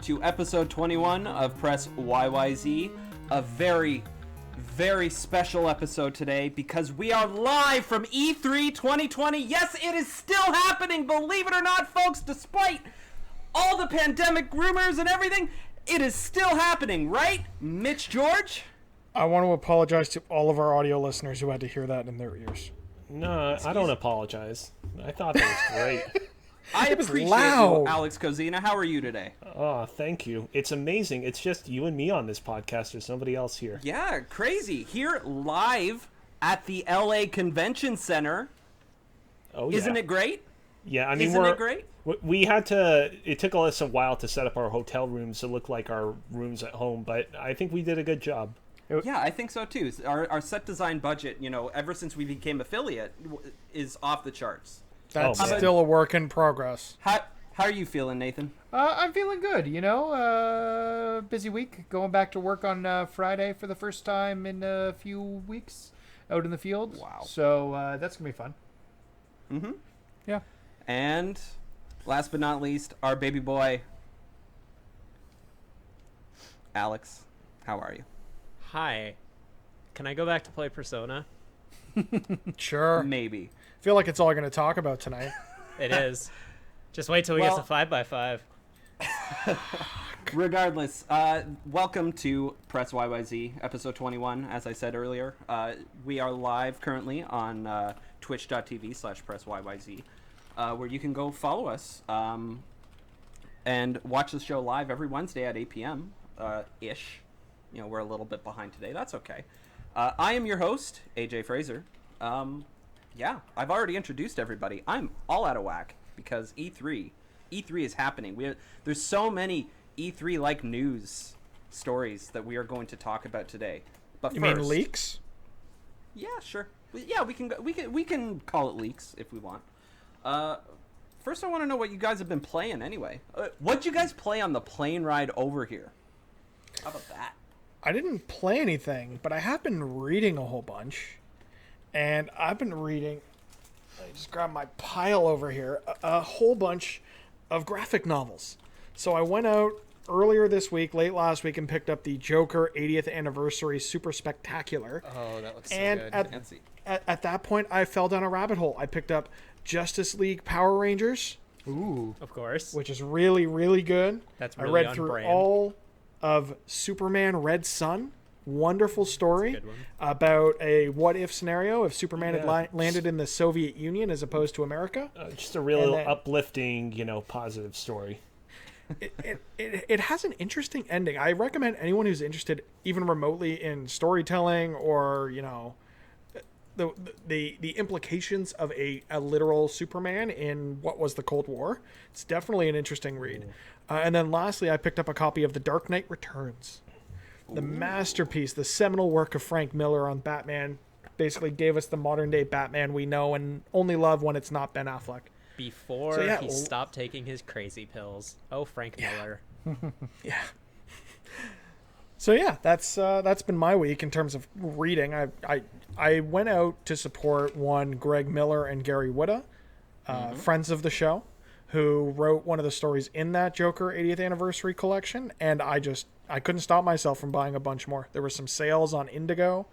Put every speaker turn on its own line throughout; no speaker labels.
to episode 21 of Press YYZ. A very, very special episode today because we are live from E3 2020. Yes, it is still happening, believe it or not, folks, despite all the pandemic rumors and everything, it is still happening, right? Mitch George?
I want to apologize to all of our audio listeners who had to hear that in their ears.
No, I don't apologize. I thought that was great.
I appreciate you, Alex Cozina. How are you today?
Oh, thank you. It's amazing. It's just you and me on this podcast. There's nobody else here.
Yeah, crazy. Here live at the LA Convention Center.
Oh, yeah.
Isn't it great?
Yeah, I mean,
Isn't it great?
We had to, it took us a while to set up our hotel rooms to look like our rooms at home, but I think we did a good job.
Yeah, I think so too. Our set design budget, ever since we became affiliate, is off the charts.
That's still a work in progress.
How are you feeling, Nathan?
I'm feeling good, busy week. Going back to work on Friday for the first time in a few weeks out in the field.
Wow.
So that's going to be fun.
Mm-hmm.
Yeah.
And last but not least, our baby boy, Alex. How are you?
Hi. Can I go back to play Persona?
Sure.
Maybe.
I feel like it's all going to talk about tonight.
It is. Just wait till we get to 5x5.
Regardless, welcome to Press YYZ, episode 21, as I said earlier. We are live currently on twitch.tv/PressYYZ, where you can go follow us and watch the show live every Wednesday at 8 p.m. Ish. We're a little bit behind today. That's okay. I am your host, AJ Fraser. Yeah, I've already introduced everybody. I'm all out of whack because E3 is happening. There's so many E3-like news stories that we are going to talk about today. But
You
first,
mean leaks?
Yeah, sure. Yeah, we can call it leaks if we want. First, I want to know what you guys have been playing anyway. What'd you guys play on the plane ride over here? How about that?
I didn't play anything, but I have been reading a whole bunch. And I've been reading, I just grabbed my pile over here, a whole bunch of graphic novels. So I went out earlier this week, late last week, and picked up the Joker 80th Anniversary Super Spectacular.
Oh, that looks
and
so good.
At that point, I fell down a rabbit hole. I picked up Justice League Power Rangers.
Ooh. Of course.
Which is really, really good.
That's really
I read
on
through
brand.
all of Superman Red Sun. Wonderful story about a what-if scenario if Superman had landed in the Soviet Union as opposed to America.
Just a real uplifting, positive story.
It has an interesting ending. I recommend anyone who's interested, even remotely, in storytelling or the implications of a literal Superman in what was the Cold War. It's definitely an interesting read. And then lastly, I picked up a copy of The Dark Knight Returns. The masterpiece, the seminal work of Frank Miller on Batman, basically gave us the modern day Batman we know and only love when it's not Ben Affleck.
Before he stopped taking his crazy pills. Oh, Frank Miller.
Yeah. So yeah, that's been my week in terms of reading. I went out to support Greg Miller and Gary Whitta, friends of the show, who wrote one of the stories in that Joker 80th Anniversary collection, and I couldn't stop myself from buying a bunch more. There were some sales on Indigo,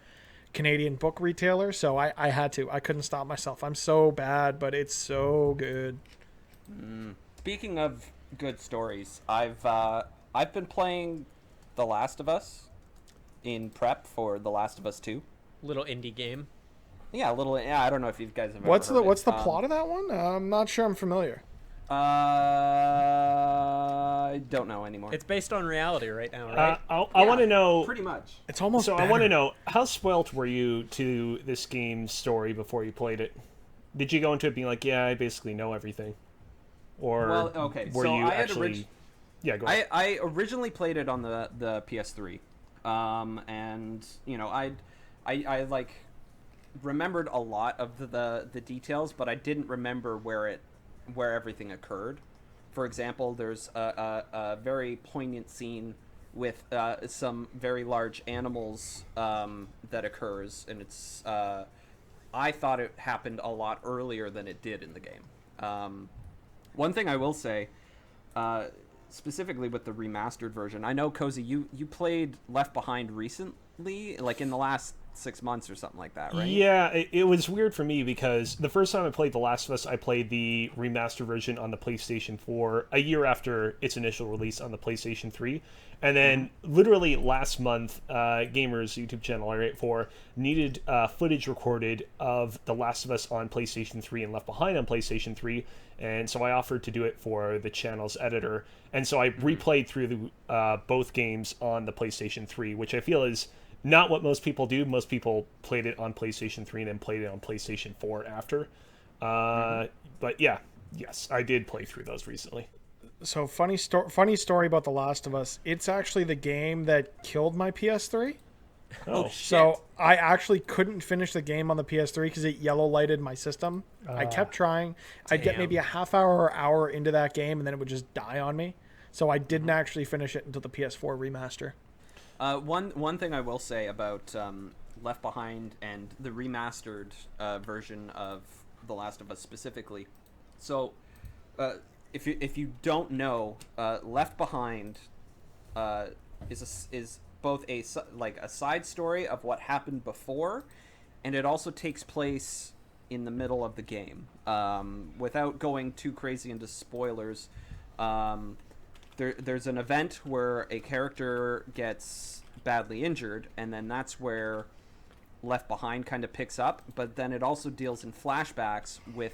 Canadian book retailer, so I had to. I couldn't stop myself. I'm so bad, but it's so good.
Speaking of good stories, I've been playing The Last of Us in prep for The Last of Us 2.
Little indie game.
Yeah, I don't know if you guys have.
What's the plot of that one? I'm not sure I'm familiar.
I don't know anymore.
It's based on reality right now, right?
I want to know.
Pretty much.
It's almost.
So
better.
I want to know, how spoilt were you to this game's story before you played it? Did you go into it being like, yeah, I basically know everything, or were you actually? Yeah, go ahead.
I originally played it on the PS3, and I like remembered a lot of the details, but I didn't remember where everything occurred. For example, there's a very poignant scene with some very large animals that occurs, and it's I thought it happened a lot earlier than it did in the game. One thing I will say, specifically with the remastered version. I know, Cozy, you played Left Behind recently, like in the last 6 months or something like that, right?
Yeah, it was weird for me because the first time I played The Last of Us, I played the remastered version on the PlayStation 4 a year after its initial release on the PlayStation 3. And then literally last month, Gamer's YouTube channel, R84, needed footage recorded of The Last of Us on PlayStation 3 and Left Behind on PlayStation 3. And so I offered to do it for the channel's editor. And so I replayed through both games on the PlayStation 3, which I feel is not what most people do. Most people played it on PlayStation 3 and then played it on PlayStation 4 after. But yeah, yes, I did play through those recently.
So funny story about The Last of Us. It's actually the game that killed my PS3.
Oh,
so I actually couldn't finish the game on the PS3 because it yellow lighted my system. I kept trying. I'd get maybe a half hour or hour into that game, and then it would just die on me. So I didn't actually finish it until the PS4 remaster.
One thing I will say about Left Behind and the remastered version of The Last of Us specifically. So, if you don't know, Left Behind is both a side story of what happened before, and it also takes place in the middle of the game. Without going too crazy into spoilers, there's an event where a character gets badly injured, and then that's where Left Behind kind of picks up. But then it also deals in flashbacks with,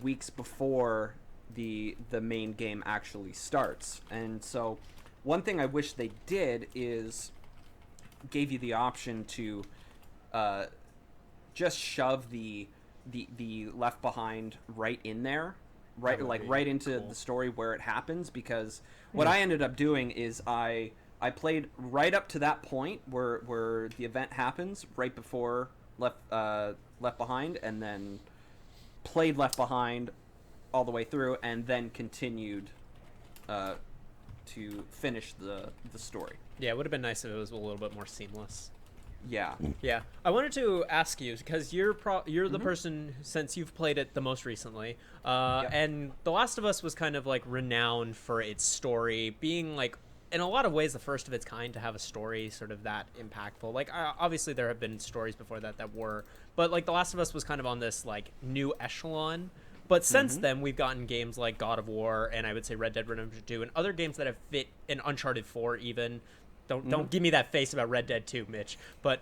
weeks before the main game actually starts. And so one thing I wish they did is gave you the option to just shove the Left Behind right in there, right into the story where it happens, because what I ended up doing is I played right up to that point where the event happens right before Left Behind, and then played Left Behind all the way through, and then continued to finish the story.
Yeah, it would have been nice if it was a little bit more seamless.
Yeah.
Yeah. I wanted to ask you, because you're the person, since you've played it the most recently, and The Last of Us was kind of like renowned for its story being like, in a lot of ways, the first of its kind to have a story sort of that impactful. Like, obviously there have been stories before that were, but like The Last of Us was kind of on this like new echelon. But since then, we've gotten games like God of War, and I would say Red Dead Redemption 2, and other games that have fit, in Uncharted 4 even. Don't give me that face about Red Dead 2, Mitch. But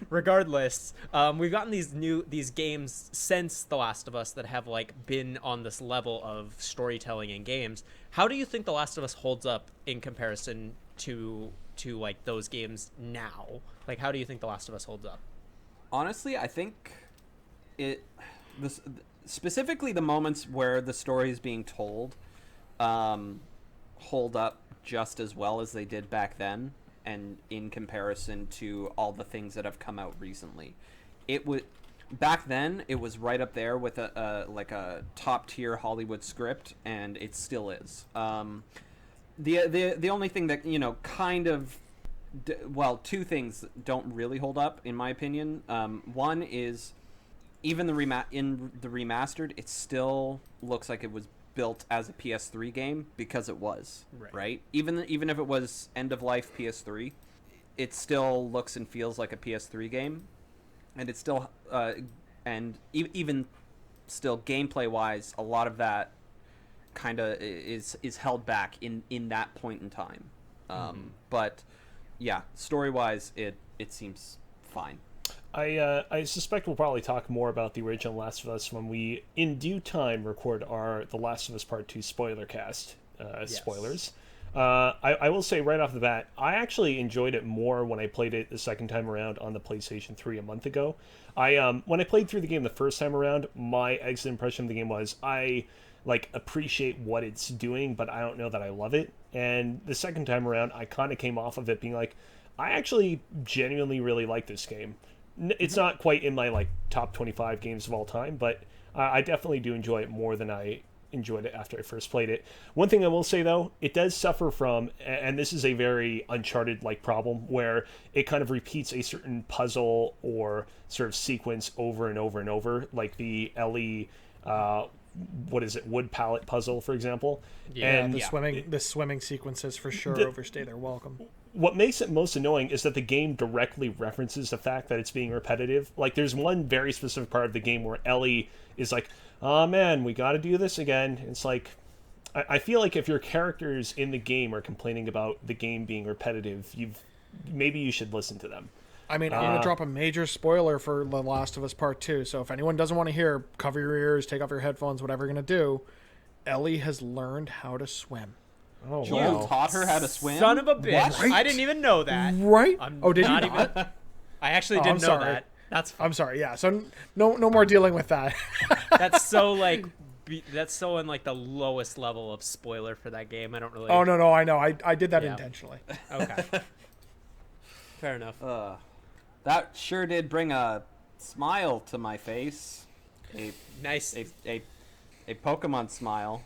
regardless, we've gotten these games since The Last of Us that have like been on this level of storytelling in games. How do you think The Last of Us holds up in comparison to like those games now? Like, how do you think The Last of Us holds up?
Honestly, I think specifically the moments where the story is being told hold up just as well as they did back then, and in comparison to all the things that have come out recently. Back then it was right up there with a top tier Hollywood script, and it still is. The only thing that kind of two things don't really hold up in my opinion. One is even in the remastered, it still looks like it was built as a PS3 game, because it was, right? Even if it was end of life PS3, it still looks and feels like a PS3 game, and it's still even still gameplay wise, a lot of that kind of is held back in that point in time. But yeah, story wise, it seems fine.
I suspect we'll probably talk more about the original Last of Us when we, in due time, record our The Last of Us Part 2 spoiler cast. Spoilers. I will say right off the bat, I actually enjoyed it more when I played it the second time around on the PlayStation 3 a month ago. When I played through the game the first time around, my exit impression of the game was I appreciate what it's doing, but I don't know that I love it. And the second time around, I kind of came off of it being like, I actually genuinely really like this game. It's not quite in my top 25 games of all time, but I definitely do enjoy it more than I enjoyed it after I first played it. One thing I will say though, it does suffer from, and this is a very Uncharted problem, where it kind of repeats a certain puzzle or sort of sequence over and over and over, like the Ellie what is it, wood pallet puzzle, for example.
Yeah,
And
the swimming sequences for sure overstay their welcome.
what makes it most annoying is that the game directly references the fact that it's being repetitive. Like, there's one very specific part of the game where Ellie is like, oh man, we gotta do this again. It's like, I feel like if your characters in the game are complaining about the game being repetitive, maybe you should listen to them.
I mean, I'm going to drop a major spoiler for The Last of Us Part 2, so if anyone doesn't want to hear, cover your ears, take off your headphones, whatever you're going to do. Ellie has learned how to swim.
Oh,
Joel
wow.
taught her how to swim?
Son of a bitch!
What?
I didn't even know that.
Right?
I'm
Oh, did you
not
not?
even. I actually
Oh,
didn't
I'm
know
sorry.
that. That's fine.
I'm sorry, yeah. So no more dealing with that.
That's so like. That's so in like the lowest level of spoiler for that game. I don't really.
Oh, no, I know. I did that
Yeah.
intentionally.
Okay. Fair enough.
That sure did bring a smile to my face.
Nice.
A Pokemon smile.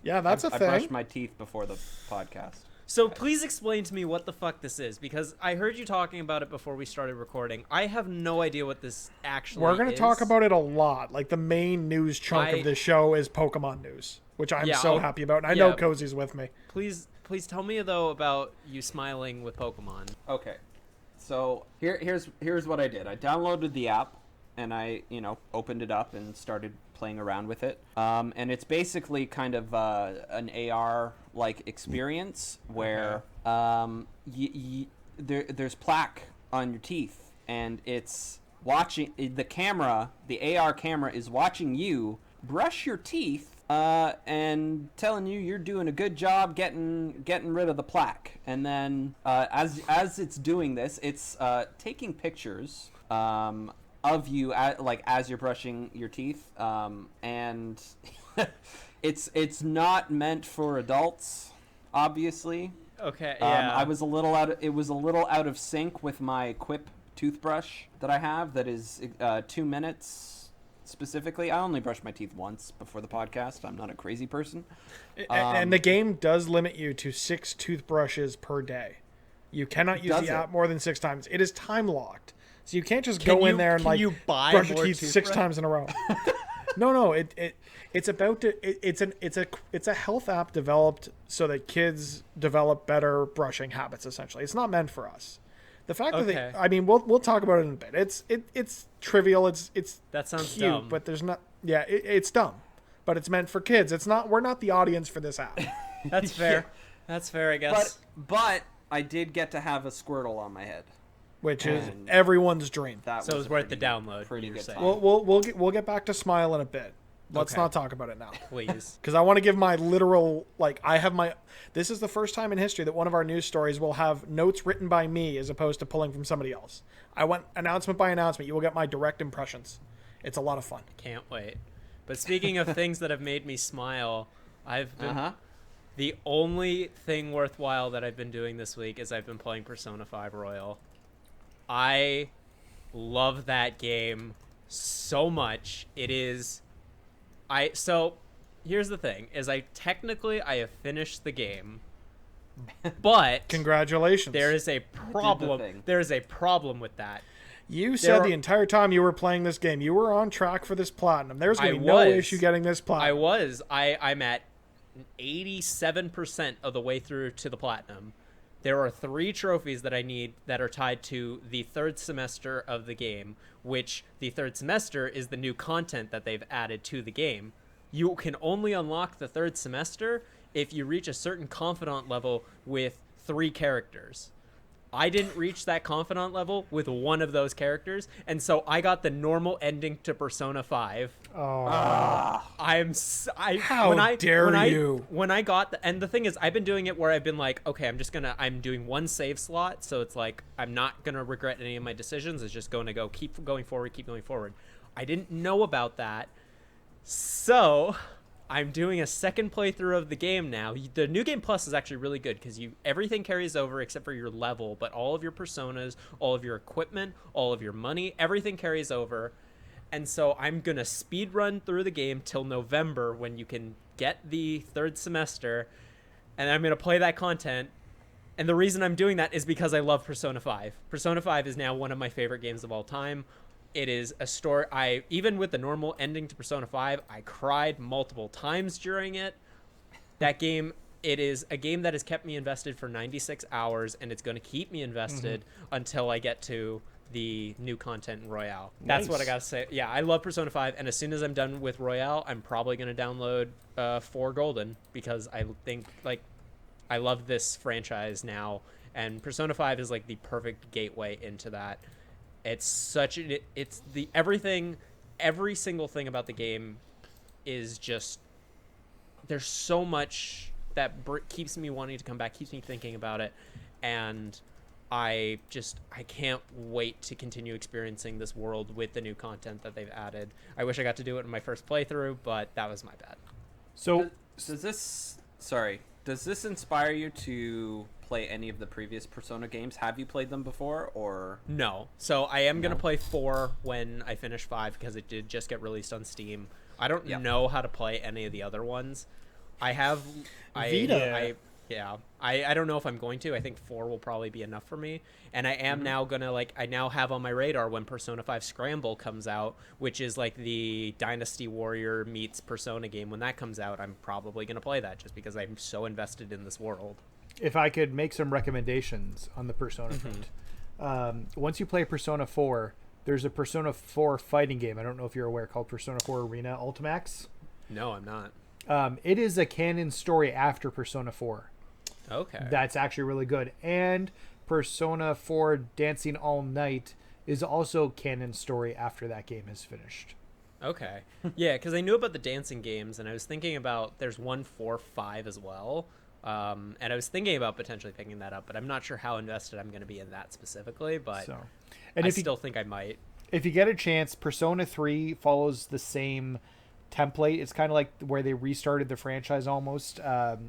Yeah, that's a
I
thing.
brushed my teeth before the podcast.
So please explain to me what the fuck this is, because I heard you talking about it before we started recording. I have no idea what this actually
We're going to
is.
talk about it a lot. Like, the main news chunk of this show is Pokemon news, which I'm so happy about. And I know Cozy's with me.
Please tell me, though, about you smiling with Pokemon.
Okay. So here's what I did. I downloaded the app and I, opened it up and started playing around with it. And it's basically kind of an AR like experience where there's plaque on your teeth, and it's watching the AR camera is watching you brush your teeth and telling you you're doing a good job getting rid of the plaque. And then as it's doing this, it's taking pictures of you as you're brushing your teeth, and it's not meant for adults, obviously.
Okay, yeah.
It was a little out of sync with my Quip toothbrush that I have that is 2 minutes specifically. I only brush my teeth once before the podcast. I'm not a crazy person.
And the game does limit you to 6 toothbrushes per day. You cannot use the app more than 6 times. It is time locked. So you can't just go in there and
you buy
brush your
more
teeth 6
toothbrush?
times in a row. No. It's a health app developed so that kids develop better brushing habits. Essentially, it's not meant for us. The fact that we'll talk about it in a bit. It's trivial. It's
that sounds
cute,
dumb.
but there's not. Yeah, it's dumb, but it's meant for kids. It's not. We're not the audience for this app.
That's fair.
Yeah.
That's fair, I guess.
But I did get to have a Squirtle on my head,
Which is
And
everyone's dream.
that
So it
was
was
a
worth the
pretty-
download.
Pretty
you're
good
saying.
time.
We'll get back to Smile in a bit. Let's
Okay.
not talk about it now.
Please.
Because I want to give my literal, this is the first time in history that one of our news stories will have notes written by me as opposed to pulling from somebody else. I went announcement by announcement. You will get my direct impressions. It's a lot of fun.
Can't wait. But speaking of things that have made me smile, I've been the only thing worthwhile that I've been doing this week is I've been playing Persona 5 Royal. I love that game so much. It is so here's the thing is I have finished the game, but
Congratulations.
there is a problem.
thing.
There is a problem with that.
You said
are-
the entire time you were playing this game, you were on track for this platinum. There's going to
I
be no
was.
issue getting this platinum.
I'm at 87% of the way through to the platinum. There are 3 trophies that I need that are tied to the 3rd semester of the game, which the 3rd semester is the new content that they've added to the game. You can only unlock the 3rd semester if you reach a certain confidant level with 3 characters. I didn't reach that confidant level with one of those characters, and so I got the normal ending to Persona 5.
Oh. How dare you.
When I got and the thing is, I've been doing it where I've been like, okay, I'm doing 1 save slot, so it's like I'm not gonna regret any of my decisions. It's just going to go keep going forward. I didn't know about that, so I'm doing a second playthrough of the game now. The New Game Plus is actually really good because everything carries over except for your level, but all of your personas, all of your equipment, all of your money, everything carries over. And so I'm going to speed run through the game till November when you can get the 3rd semester, and I'm going to play that content. And the reason I'm doing that is because I love Persona 5. Persona 5 is now one of my favorite games of all time. It is a story. Even with the normal ending to Persona 5, I cried multiple times during it. That game, it is a game that has kept me invested for 96 hours, and it's going to keep me invested until I get to the new content in Royale. That's what I gotta say. Yeah, I love Persona 5, and as soon as I'm done with Royale, I'm probably going to download 4 Golden, because I think, like, I love this franchise now, and Persona 5 is like the perfect gateway into that. It's every single thing about the game is just, there's so much that keeps me wanting to come back, keeps me thinking about it, and I can't wait to continue experiencing this world with the new content that they've added. I wish I got to do it in my first playthrough, but that was my bad.
So
does this inspire you to play any of the previous Persona games? Have you played them before, or
no? So I am gonna play 4 when I finish 5, because it did just get released on Steam. I don't know how to play any of the other ones. I have
Vita.
I don't know if I'm going to. I think 4 will probably be enough for me. And I am now gonna, like, I now have on my radar when Persona 5 Scramble comes out, which is like the Dynasty Warrior meets Persona game. When that comes out, I'm probably gonna play that, just because I'm so invested in this world.
If I could make some recommendations on the Persona front. Once you play Persona 4, there's a Persona 4 fighting game, I don't know if you're aware, called Persona 4 Arena Ultimax.
No, I'm not.
It is a canon story after Persona 4.
Okay.
That's actually really good. And Persona 4 Dancing All Night is also canon story after that game is finished.
Okay. Yeah, because I knew about the dancing games, and I was thinking about, there's 1, 4, 5 as well. And I was thinking about potentially picking that up, but I'm not sure how invested I'm going to be in that specifically, but I still think I might.
If you get a chance, Persona 3 follows the same template. It's kind of like where they restarted the franchise almost.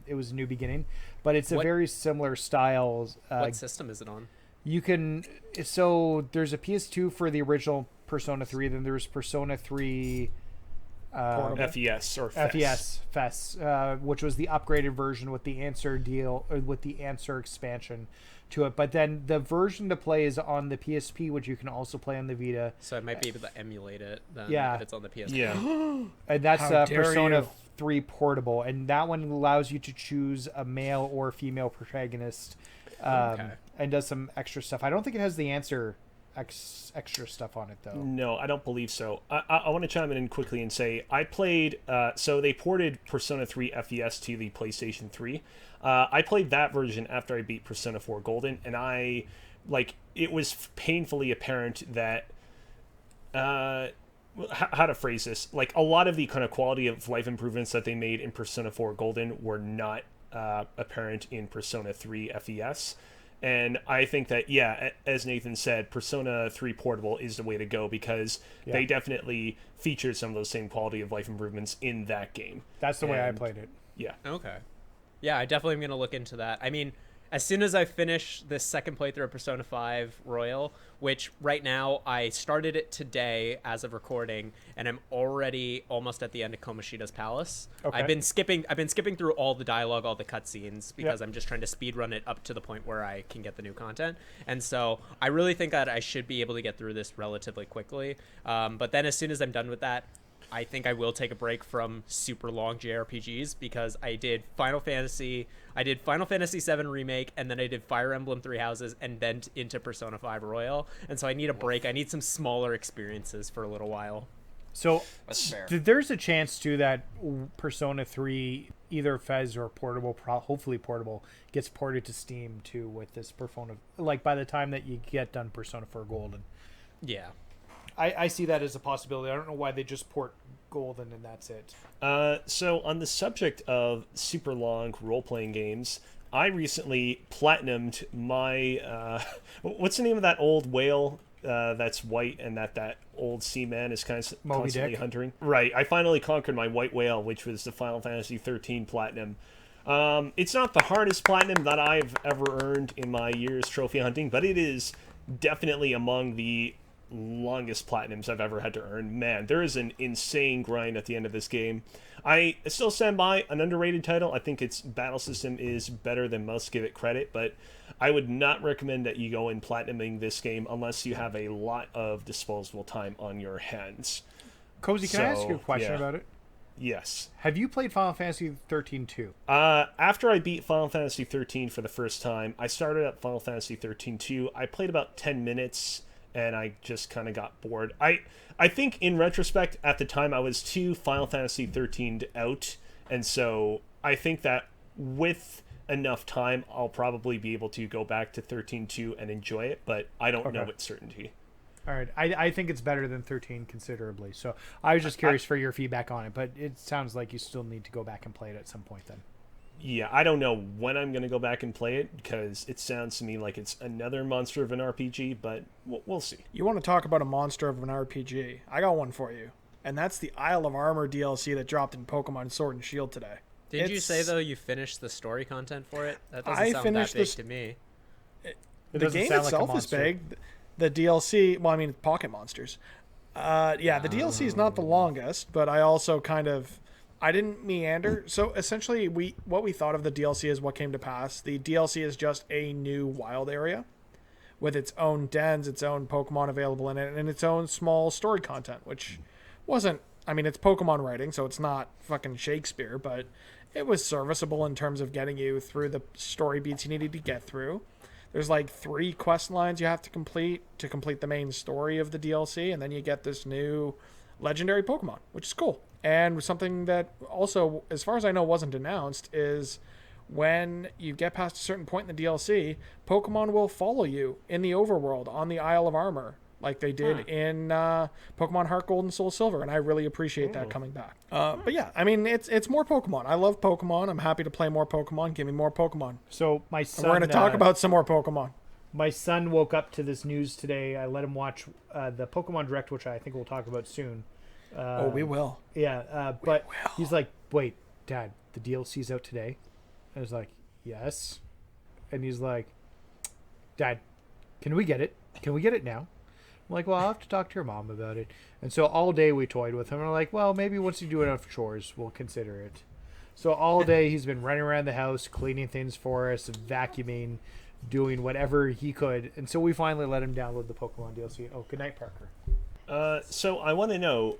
It was a new beginning, but it's a very similar style.
What system is it on?
There's a PS2 for the original Persona 3, then there's Persona 3
FES or
FES, which was the upgraded version with the answer with the answer expansion to it. But then the version to play is on the PSP, which you can also play on the Vita.
So I might be able to emulate it then, if it's on the PSP.
Yeah.
And that's Persona
you.
3 Portable, and that one allows you to choose a male or female protagonist, and does some extra stuff. I don't think it has the answer extra stuff on it, though.
No, I don't believe so. I want to chime in quickly and say I played, so they ported Persona 3 FES to the PlayStation 3. I played that version after I beat Persona 4 Golden, and it was painfully apparent that, how to phrase this, like, a lot of the kind of quality of life improvements that they made in Persona 4 Golden were not apparent in Persona 3 FES. And I think that, as Nathan said, Persona 3 Portable is the way to go, because they definitely featured some of those same quality of life improvements in that game.
That's the way I played it.
Yeah.
Okay. Yeah, I definitely am going to look into that. I mean, as soon as I finish this second playthrough of Persona 5 Royal, which right now I started it today as of recording, and I'm already almost at the end of Komoshida's Palace.
Okay.
I've been skipping through all the dialogue, all the cutscenes, because I'm just trying to speed run it up to the point where I can get the new content. And so I really think that I should be able to get through this relatively quickly. But then as soon as I'm done with that, I think I will take a break from super long JRPGs, because I did Final Fantasy VII Remake, and then I did Fire Emblem Three Houses, and then into Persona 5 Royal. And so I need a break. I need some smaller experiences for a little while.
So
That's fair.
there's a chance too that Persona 3, either Fez or Portable, hopefully Portable, gets ported to Steam too with this Persona. Like by the time that you get done Persona 4 Golden.
Yeah.
I see that as a possibility. I don't know why they just port Golden and that's it.
So on the subject of super long role-playing games, I recently platinumed my what's the name of that old whale that's white and that old seaman is constantly hunting? Right. I finally conquered my white whale, which was the Final Fantasy 13 platinum. It's not the hardest platinum that I've ever earned in my years trophy hunting, but it is definitely among the longest platinums I've ever had to earn. Man, there is an insane grind at the end of this game. I still stand by an underrated title. I think its battle system is better than most give it credit, but I would not recommend that you go in platinuming this game unless you have a lot of disposable time on your hands.
Cozy, can I ask you a question
yeah.
about it?
Yes.
Have you played Final Fantasy 13 2?
After I beat Final Fantasy 13 for the first time, I started up Final Fantasy 13 2. I played about 10 minutes, and I just kind of got bored. I think, in retrospect, at the time, I was too Final Fantasy 13'd out, and so I think that with enough time, I'll probably be able to go back to 13 2 and enjoy it, but I don't know with certainty.
All right, I think it's better than 13 considerably. So I was just curious for your feedback on it, but it sounds like you still need to go back and play it at some point then.
Yeah, I don't know when I'm going to go back and play it because it sounds to me like it's another monster of an RPG, but we'll see.
You want to talk about a monster of an RPG? I got one for you, and that's the Isle of Armor DLC that dropped in Pokemon Sword and Shield today.
Did you say, though, you finished the story content for it? That doesn't sound that big to me.
The game itself is big. The DLC, well, I mean, Pocket Monsters. Yeah, the DLC is not the longest, but I also I didn't meander. So essentially, what we thought of the DLC is what came to pass. The DLC is just a new wild area with its own dens, its own Pokemon available in it, and its own small story content, which wasn't, I mean, it's Pokemon writing, so it's not fucking Shakespeare, but it was serviceable in terms of getting you through the story beats you needed to get through. There's like 3 quest lines you have to complete the main story of the DLC, and then you get this new legendary Pokemon, which is cool. And something that also, as far as I know, wasn't announced is when you get past a certain point in the DLC, Pokemon will follow you in the overworld on the Isle of Armor, like they did in Pokemon Heart Gold and Soul Silver, and I really appreciate that coming back. But yeah, I mean, it's more Pokemon. I love Pokemon. I'm happy to play more Pokemon. Give me more Pokemon.
So my son,
and we're going to talk about some more Pokemon.
My son woke up to this news today. I let him watch the Pokemon Direct, which I think we'll talk about soon.
We will.
Yeah, but he's like, wait, Dad, the DLC's out today? I was like, yes. And he's like, Dad, can we get it? Can we get it now? I'm like, well, I'll have to talk to your mom about it. And so all day we toyed with him. And we're like, well, maybe once you do enough chores, we'll consider it. So all day he's been running around the house, cleaning things for us, vacuuming, doing whatever he could. And so we finally let him download the Pokemon DLC. Oh, good night, Parker.
So I want to know,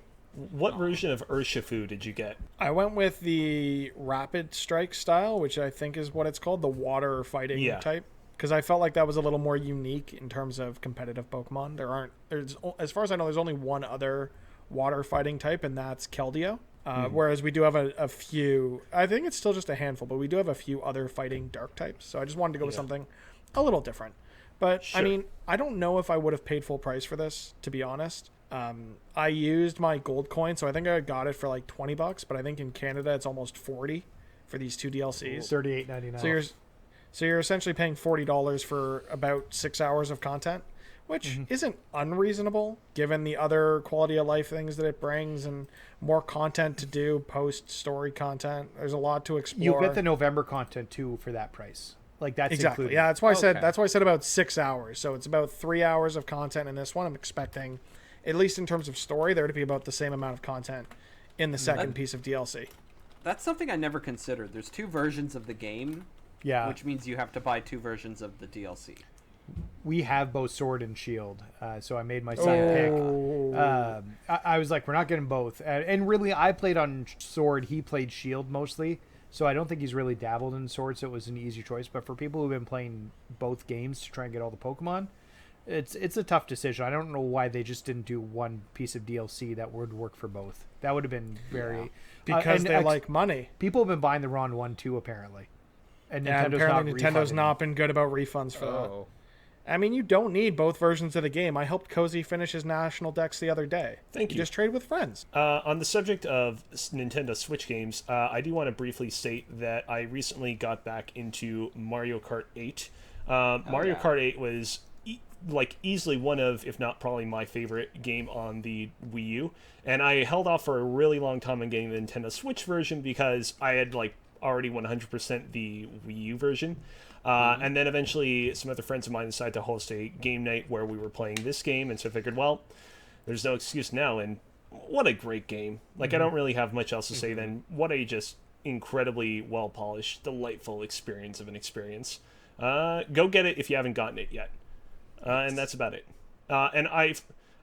what version of Urshifu did you get?
I went with the Rapid Strike style, which I think is what it's called, the water fighting type. Because I felt like that was a little more unique in terms of competitive Pokemon. There's, as far as I know, there's only one other water fighting type, and that's Keldeo. Whereas we do have a few, I think it's still just a handful, but we do have a few other fighting dark types. So I just wanted to go with something a little different. But I mean, I don't know if I would have paid full price for this, to be honest. I used my gold coin, so I think I got it for like $20, but I think in Canada it's almost $40 for these 2 DLCs.
$38.99.
So you're essentially paying $40 for about 6 hours of content, which isn't unreasonable given the other quality of life things that it brings and more content to do, post-story content. There's a lot to explore.
You get the November content too for that price. Like that's
exactly
included.
Yeah. That's why I said about 6 hours. So it's about 3 hours of content in this one. I'm expecting, at least in terms of story, there to be about the same amount of content in the second piece of DLC.
That's something I never considered. There's 2 versions of the game.
Yeah.
Which means you have to buy 2 versions of the DLC.
We have both Sword and Shield, so I made my son pick. I was like, we're not getting both. And really, I played on Sword. He played Shield mostly, so I don't think he's really dabbled in Sword, so it was an easy choice. But for people who've been playing both games to try and get all the Pokemon, it's a tough decision. I don't know why they just didn't do one piece of DLC that would work for both. That would have been very...
Because they like money.
People have been buying the wrong one, too, apparently. And
Nintendo's not been good about refunds for that. I mean, you don't need both versions of the game. I helped Cozy finish his National Dex the other day.
Thank you.
Just trade with friends.
On the subject of Nintendo Switch games, I do want to briefly state that I recently got back into Mario Kart 8. Mario Kart 8 was easily one of, if not probably my favorite game on the Wii U. And I held off for a really long time on getting the Nintendo Switch version because I had already 100% the Wii U version. And then eventually some other friends of mine decided to host a game night where we were playing this game, and so I figured, well, there's no excuse now, and what a great game. Like, I don't really have much else to say than what a just incredibly well-polished, delightful experience of an experience. Go get it if you haven't gotten it yet. And that's about it. And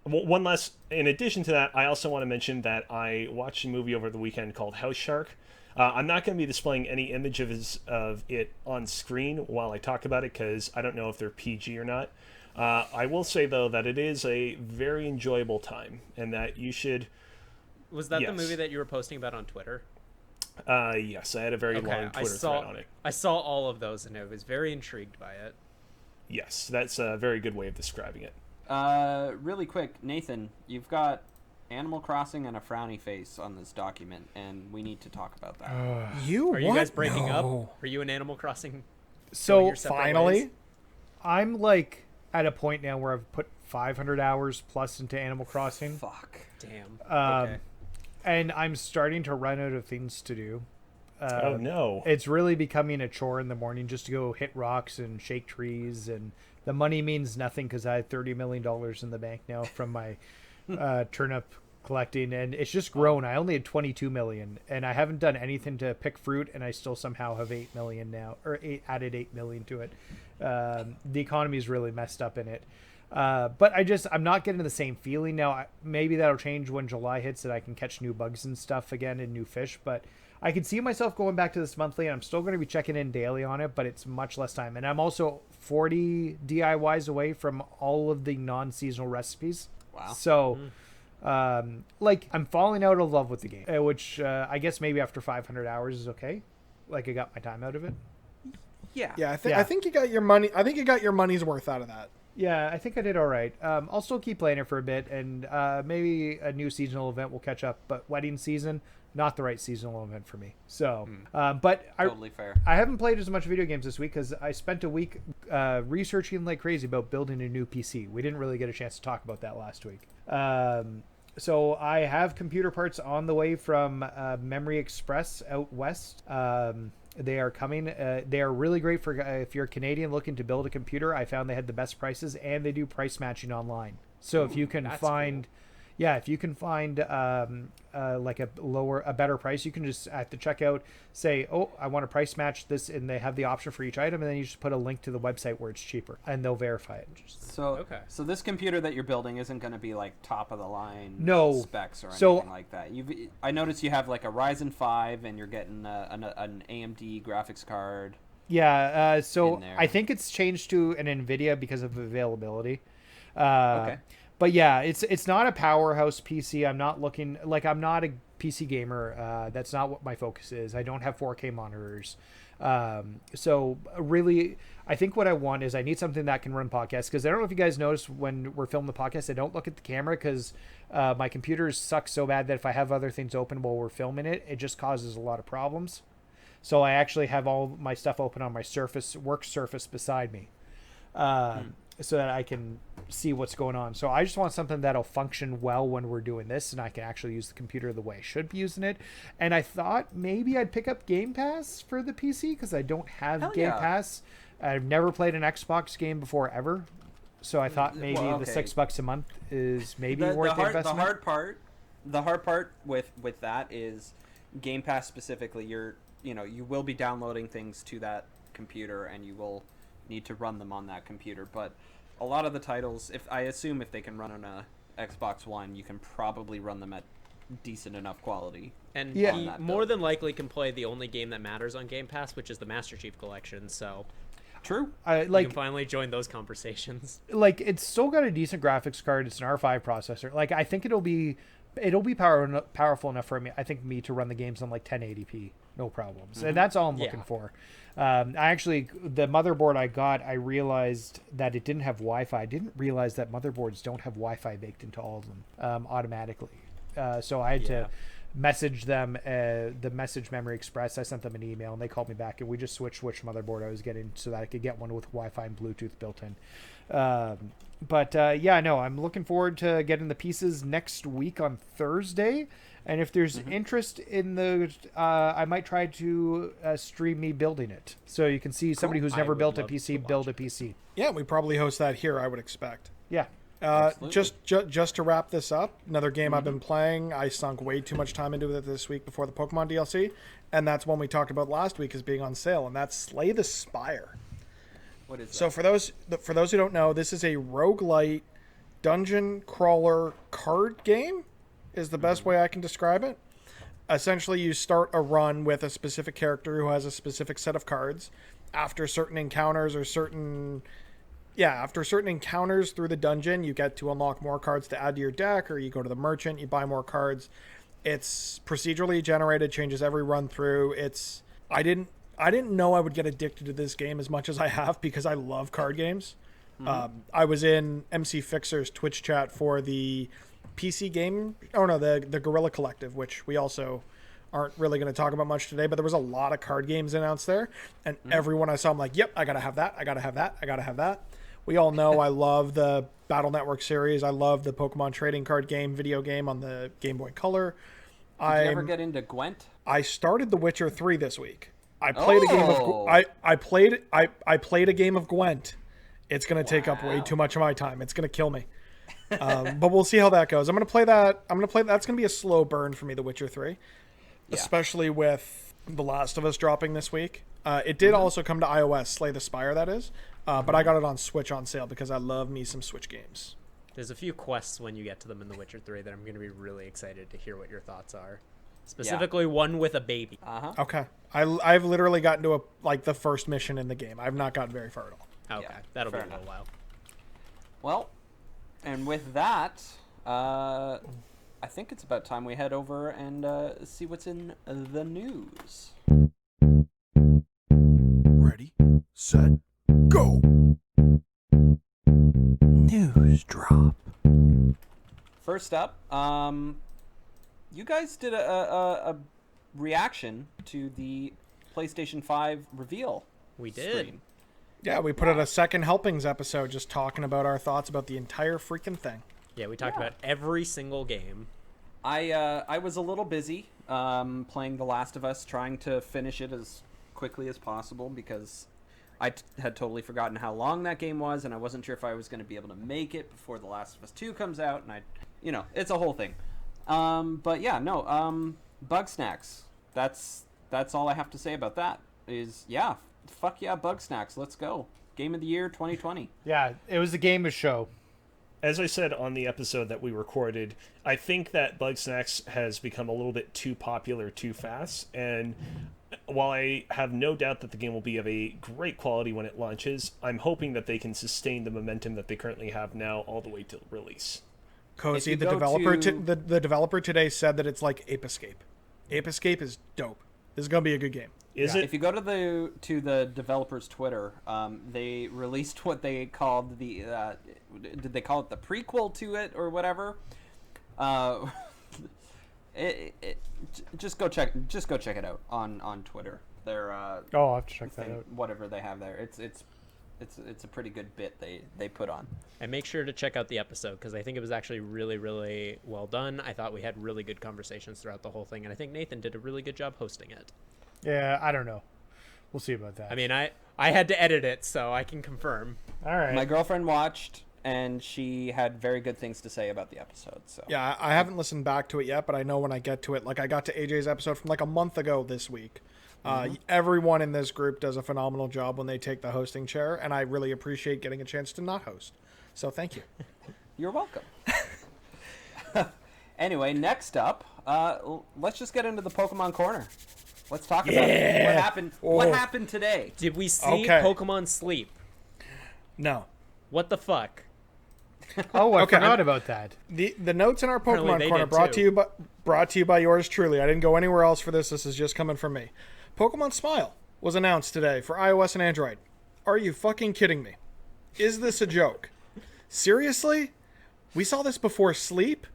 one last, in addition to that, I also want to mention that I watched a movie over the weekend called House Shark. I'm not going to be displaying any images of it on screen while I talk about it because I don't know if they're PG or not. I will say, though, that it is a very enjoyable time and that you should...
Was that the movie that you were posting about on Twitter?
Yes, I had a very long Twitter thread on it.
I saw all of those and I was very intrigued by it.
Yes, that's a very good way of describing it.
Really quick, Nathan, you've got Animal Crossing and a frowny face on this document, and we need to talk about that.
Are you guys breaking up? Are you in Animal Crossing?
So
finally,
ways?
I'm like at a point now where I've put 500 hours plus into Animal Crossing.
Fuck.
Damn.
Okay. And I'm starting to run out of things to do.
Oh no.
It's really becoming a chore in the morning just to go hit rocks and shake trees, and the money means nothing because I have $30 million in the bank now from my turnip collecting, and it's just grown. I only had 22 million, and I haven't done anything to pick fruit, and I still somehow have 8 million now, or added 8 million to it. The economy is really messed up in it. But I'm not getting the same feeling now. Maybe that'll change when July hits, that I can catch new bugs and stuff again and new fish, but I can see myself going back to this monthly, and I'm still going to be checking in daily on it, but it's much less time. And I'm also 40 DIYs away from all of the non-seasonal recipes.
Wow.
So, like, I'm falling out of love with the game, which I guess maybe after 500 hours is okay. Like, I got my time out of it.
Yeah.
Yeah, I think you got your money. I think you got your money's worth out of that.
Yeah, I think I did all right. I'll still keep playing it for a bit, and maybe a new seasonal event will catch up. But wedding season, not the right seasonal event for me. So, but
Totally fair.
I haven't played as much video games this week because I spent a week researching like crazy about building a new PC. We didn't really get a chance to talk about that last week. So I have computer parts on the way from Memory Express out west. They are coming. They are really great for if you're a Canadian looking to build a computer. I found they had the best prices, and they do price matching online. So if you can find, if you can find like a better price, you can just at the checkout say, "Oh, I want to price match this," and they have the option for each item, and then you just put a link to the website where it's cheaper, and they'll verify it.
So this computer that you're building isn't going to be like top of the line specs or anything like that. I noticed you have like a Ryzen 5, and you're getting an AMD graphics card.
Yeah, so I think it's changed to an NVIDIA because of availability. Okay. But yeah, it's not a powerhouse PC. I'm not looking I'm not a PC gamer. That's not what my focus is. I don't have 4K monitors. So really, I think what I want is I need something that can run podcasts, because I don't know if you guys notice when we're filming the podcast, I don't look at the camera because my computer sucks so bad that if I have other things open while we're filming it, it just causes a lot of problems. So I actually have all my stuff open on my work surface beside me. So that I can see what's going on. So I just want something that'll function well when we're doing this, and I can actually use the computer the way I should be using it. And I thought maybe I'd pick up Game Pass for the PC because I don't have Game Pass. I've never played an Xbox game before ever. So I thought maybe the $6 a month is maybe worth the investment.
The hard part with that is Game Pass specifically. You will be downloading things to that computer, and you will need to run them on that computer. But a lot of the titles, if they can run on a Xbox One, you can probably run them at decent enough quality.
And he more than likely can play the only game that matters on Game Pass, which is the Master Chief Collection. So
true.
You can finally join those conversations.
Like, it's still got a decent graphics card. It's an R5 processor. Like, I think it'll be powerful enough for me to run the games on like 1080p, no problems. And that's all I'm looking for. The motherboard I got, I realized that it didn't have Wi-Fi. I didn't realize that motherboards don't have Wi-Fi baked into all of them automatically. So I had to message them, the Message Memory Express. I sent them an email, and they called me back, and we just switched which motherboard I was getting so that I could get one with Wi-Fi and Bluetooth built in. I'm looking forward to getting the pieces next week on Thursday. And if there's interest in the, I might try to stream me building it, so you can see somebody who's never built a PC build a PC.
Yeah, we probably host that here, I would expect.
Yeah.
Just to wrap this up, another game I've been playing. I sunk way too much time into it this week before the Pokemon DLC, and that's one we talked about last week as being on sale, and that's Slay the Spire.
What is that?
So for those who don't know, this is a roguelite dungeon crawler card game, is the best way I can describe it. Essentially, you start a run with a specific character who has a specific set of cards. After certain encounters after certain encounters through the dungeon, you get to unlock more cards to add to your deck, or you go to the merchant, you buy more cards. It's procedurally generated, changes every run through. I didn't know I would get addicted to this game as much as I have, because I love card games. I was in MC Fixer's Twitch chat for the PC game. Oh no, the Guerrilla Collective, which we also aren't really going to talk about much today, but there was a lot of card games announced there, and everyone I saw, I'm like, yep, I gotta have that, I gotta have that, I gotta have that. We all know I love the Battle Network series. I love the Pokemon trading card game, video game on the Game Boy Color.
Did you ever get into Gwent?
I started The Witcher 3 this week. I played a game of I played a game of Gwent. It's going to take up way too much of my time. It's going to kill me. But we'll see how that goes. I'm going to play that. That's going to be a slow burn for me, The Witcher 3. Especially with The Last of Us dropping this week. It did also come to iOS, Slay the Spire, that is. But I got it on Switch on sale because I love me some Switch games.
There's a few quests when you get to them in The Witcher 3 that I'm going to be really excited to hear what your thoughts are. Specifically, one with a baby.
Okay. I've literally gotten to the first mission in the game. I've not gotten very far at all.
Okay, that'll be a little while.
Well, and with that, I think it's about time we head over and see what's in the news.
Ready, set, go. News drop.
First up, you guys did a reaction to the PlayStation 5 reveal.
We did.
Stream.
Yeah, we put out a second helpings episode just talking about our thoughts about the entire freaking thing.
Yeah, we talked about every single game.
I was a little busy playing The Last of Us, trying to finish it as quickly as possible because I had totally forgotten how long that game was, and I wasn't sure if I was going to be able to make it before The Last of Us 2 comes out, and it's a whole thing. But yeah, no, Bug Snacks. That's all I have to say about that. Fuck yeah, Bug Snacks. Let's go. Game of the Year 2020.
Yeah, it was a game of show.
As I said on the episode that we recorded, I think that Bug Snacks has become a little bit too popular too fast, and while I have no doubt that the game will be of a great quality when it launches, I'm hoping that they can sustain the momentum that they currently have now all the way to release.
Cozy, the developer today said that it's like Ape Escape. Ape Escape is dope. This is gonna be a good game.
Is it?
If you go to the developer's Twitter, they released what they called the did they call it the prequel to it or whatever? Just go check it out on Twitter. They're
I'll have to check that out.
Whatever they have there, it's a pretty good bit they put on.
And make sure to check out the episode because I think it was actually really, really well done. I thought we had really good conversations throughout the whole thing, and I think Nathan did a really good job hosting it.
Yeah, I don't know. We'll see about that.
I mean, I had to edit it, so I can confirm.
All right.
My girlfriend watched, and she had very good things to say about the episode. So
yeah, I haven't listened back to it yet, but I know when I get to it. Like I got to AJ's episode from like a month ago this week. Everyone in this group does a phenomenal job when they take the hosting chair, and I really appreciate getting a chance to not host. So thank you.
You're welcome. Anyway, next up, let's just get into the Pokemon Corner. Let's talk about what happened. What happened today?
Did we see Pokemon Sleep?
No.
What the fuck?
Oh, I forgot about that.
The notes in our
Apparently
Pokemon
they
Corner
did
brought to you by yours truly. I didn't go anywhere else for this. This is just coming from me. Pokemon Smile was announced today for iOS and Android. Are you fucking kidding me? Is this a joke? Seriously? We saw this before Sleep?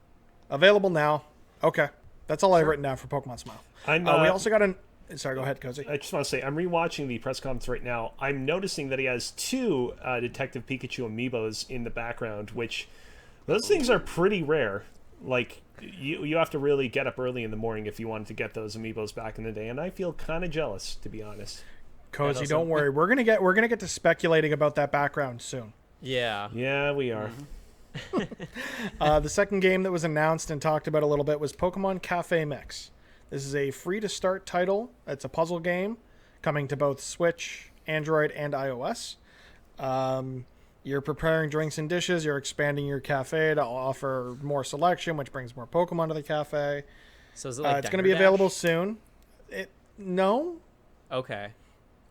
Available now. Okay. That's all I've written down for Pokemon Smile. We also got an... Sorry, go ahead, Cozy.
I just want to say, I'm rewatching the press conference right now. I'm noticing that he has two Detective Pikachu amiibos in the background, which those things are pretty rare. Like you have to really get up early in the morning if you wanted to get those amiibos back in the day, and I feel kind of jealous, to be honest.
Cozy, don't worry. We're gonna get to speculating about that background soon.
Yeah.
Yeah, we are.
The second game that was announced and talked about a little bit was Pokemon Cafe Mix. This is a free-to-start title. It's a puzzle game coming to both Switch, Android, and iOS. You're preparing drinks and dishes. You're expanding your cafe to offer more selection, which brings more Pokemon to the cafe.
So is it like
it's going to be available soon. No.
Okay.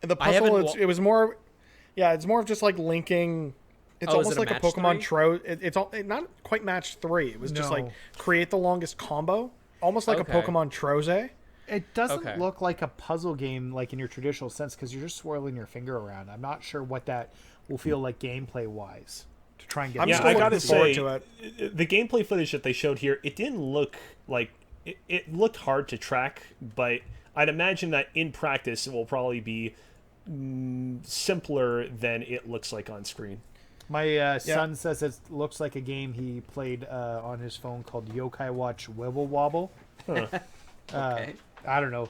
The puzzle, it was more... Yeah, it's more of just like linking... It's almost like a Pokemon Tro. It's not quite match 3. It was just like create the longest combo. Almost like a Pokemon Troze.
It doesn't look like a puzzle game like in your traditional sense because you're just swirling your finger around. I'm not sure what that will feel like gameplay wise to try and get.
I gotta say, the gameplay footage that they showed here, it didn't look like it looked hard to track, but I'd imagine that in practice it will probably be simpler than it looks like on screen.
My son says it looks like a game he played on his phone called Yokai Watch Wibble Wobble.
Huh.
I don't know.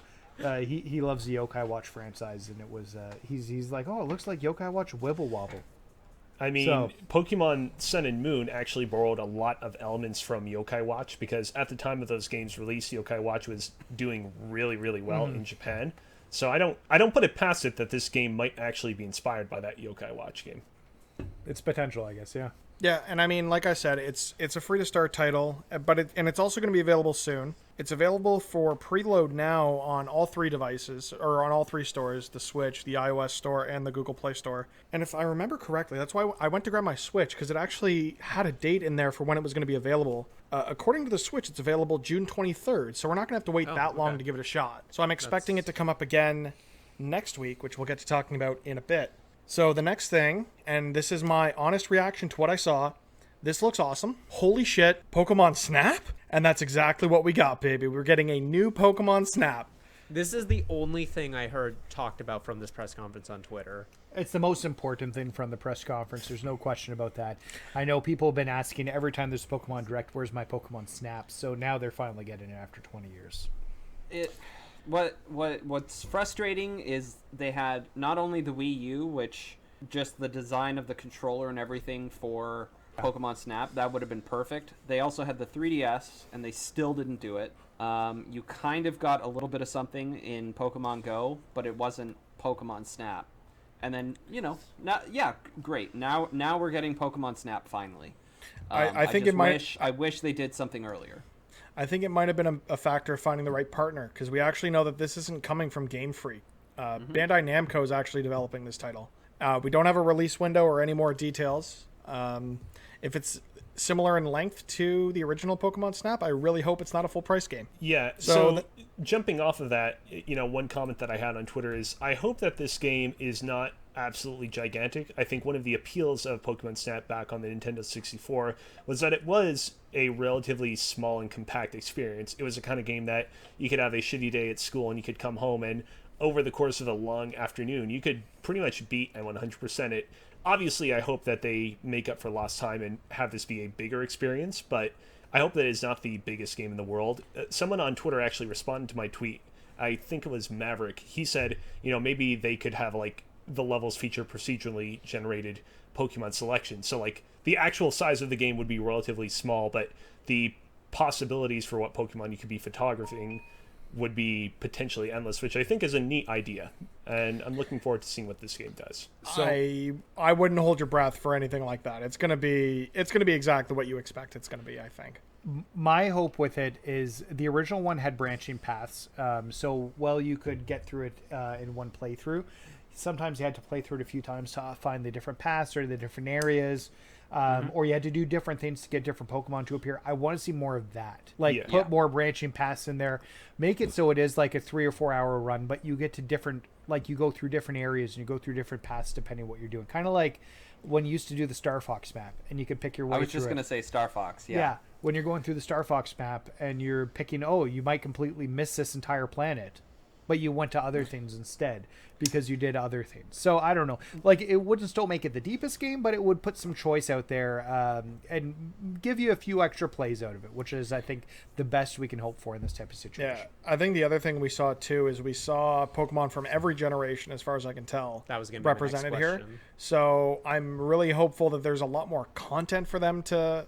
He loves the Yokai Watch franchise, and it was he's like, oh, it looks like Yokai Watch Wibble Wobble.
I mean, Pokemon Sun and Moon actually borrowed a lot of elements from Yokai Watch because at the time of those games released, Yokai Watch was doing really, really well in Japan. So I don't put it past it that this game might actually be inspired by that Yokai Watch game.
It's potential, I guess. Yeah.
Yeah, and I mean, like I said, it's a free to start title, but it's also going to be available soon. It's available for preload now on all 3 devices, or on all 3 stores: the Switch, the iOS store, and the Google Play Store. And if I remember correctly, that's why I went to grab my Switch, because it actually had a date in there for when it was going to be available. According to the Switch, it's available June 23rd, so we're not going to have to wait that long to give it a shot. So I'm expecting it to come up again next week, which we'll get to talking about in a bit. So the next thing, and this is my honest reaction to what I saw, this looks awesome. Holy shit, Pokemon Snap? And that's exactly what we got, baby. We're getting a new Pokemon Snap.
This is the only thing I heard talked about from this press conference on Twitter.
It's the most important thing from the press conference. There's no question about that. I know people have been asking every time there's Pokemon Direct, where's my Pokemon Snap? So now they're finally getting it after 20 years.
What's frustrating is they had not only the Wii U, which just the design of the controller and everything for Pokemon Snap, that would have been perfect. They also had the 3DS, and they still didn't do it. You kind of got a little bit of something in Pokemon Go, but it wasn't Pokemon Snap. And then, great. Now we're getting Pokemon Snap finally. I wish they did something earlier.
I think it might have been a factor of finding the right partner, because we actually know that this isn't coming from Game Freak. Bandai Namco is actually developing this title. We don't have a release window or any more details. If it's similar in length to the original Pokemon Snap, I really hope it's not a full price game.
Yeah, so jumping off of that, one comment that I had on Twitter is I hope that this game is not absolutely gigantic. I think one of the appeals of Pokemon Snap back on the Nintendo 64 was that it was a relatively small and compact experience. It was a kind of game that you could have a shitty day at school and you could come home and over the course of a long afternoon, you could pretty much beat and 100% it. Obviously, I hope that they make up for lost time and have this be a bigger experience, but I hope that it's not the biggest game in the world. Someone on Twitter actually responded to my tweet. I think it was Maverick. He said, maybe they could have, the levels feature procedurally generated Pokemon selection. So, the actual size of the game would be relatively small, but the possibilities for what Pokemon you could be photographing would be potentially endless, which I think is a neat idea, and I'm looking forward to seeing what this game does.
So I wouldn't hold your breath for anything like that. It's gonna be exactly what you expect it's gonna be, I think.
My hope with it is the original one had branching paths, so while you could get through it in one playthrough, sometimes you had to play through it a few times to find the different paths or the different areas. Or you had to do different things to get different Pokemon to appear. I want to see more of that. Put more branching paths in there. Make it so it is like a 3 or 4 hour run, but you get to different, you go through different areas and you go through different paths depending on what you're doing. Kind of like when you used to do the Star Fox map and you could pick your way through it.
I was just going to say Star Fox,
Yeah, when you're going through the Star Fox map and you're picking, you might completely miss this entire planet. but you went to other things instead because you did other things. So I don't know. Like, it wouldn't still make it the deepest game, but it would put some choice out there and give you a few extra plays out of it, which is, I think, the best we can hope for in this type of situation.
Yeah, I think the other thing we saw too is we saw Pokemon from every generation, as far as I can tell,
That was going to be
represented
my next
here.
question.
So I'm really hopeful that there's a lot more content for them to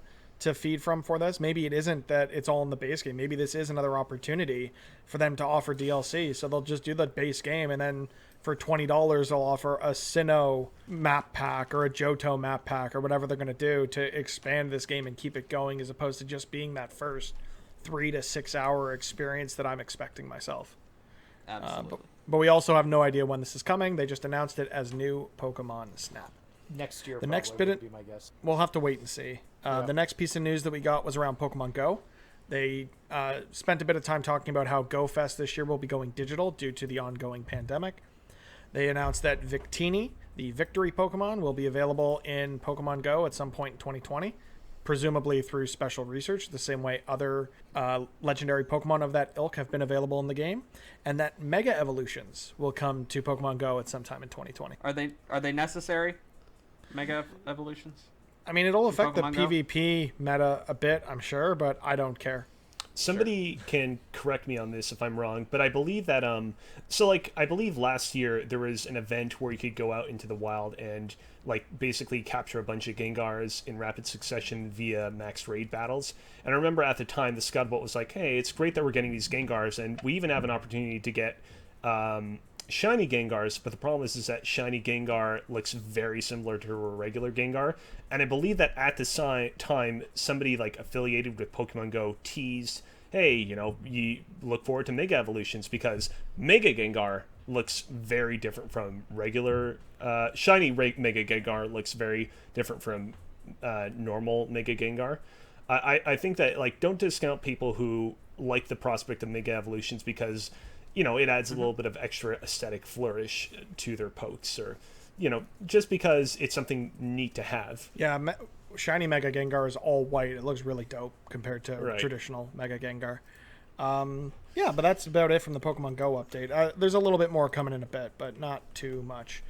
feed from for this. Maybe it isn't that it's all in the base game. Maybe this is another opportunity for them to offer DLC. So they'll just do the base game, and then for $20 they'll offer a Sinnoh map pack or a Johto map pack or whatever they're going to do to expand this game and keep it going, as opposed to just being that first 3 to 6 hour experience that I'm expecting myself.
Absolutely.
But we also have no idea when this is coming. They just announced it as new Pokemon Snap.
Next year,
The next
probably
bit
would be my guess.
We'll have to wait and see. The next piece of news that we got was around Pokemon Go. They spent a bit of time talking about how Go Fest this year will be going digital due to the ongoing pandemic. They announced that Victini, the Victory Pokemon, will be available in Pokemon Go at some point in 2020, presumably through special research, the same way other legendary Pokemon of that ilk have been available in the game, and that Mega Evolutions will come to Pokemon Go at some time in 2020.
Are they necessary? Mega evolutions?
I mean, it'll affect the
Pokemon Go?
PvP meta a bit, I'm sure, but I don't care.
Somebody can correct me on this if I'm wrong, but I believe that I believe last year there was an event where you could go out into the wild and like basically capture a bunch of Gengars in rapid succession via max raid battles. And I remember at the time the scuttlebutt was like, "Hey, it's great that we're getting these Gengars, and we even have an opportunity to get shiny Gengars, but the problem is that shiny Gengar looks very similar to a regular Gengar." And I believe that at the time, somebody like affiliated with Pokemon Go teased, "Hey, you look forward to Mega Evolutions because Mega Gengar looks very different from regular shiny Mega Gengar looks very different from normal Mega Gengar." I think that, like, don't discount people who like the prospect of Mega Evolutions because it adds a little bit of extra aesthetic flourish to their pokes, or, just because it's something neat to have.
Yeah, shiny Mega Gengar is all white. It looks really dope compared to
Right.
traditional Mega Gengar. Yeah, but that's about it from the Pokemon Go update. There's a little bit more coming in a bit, but not too much.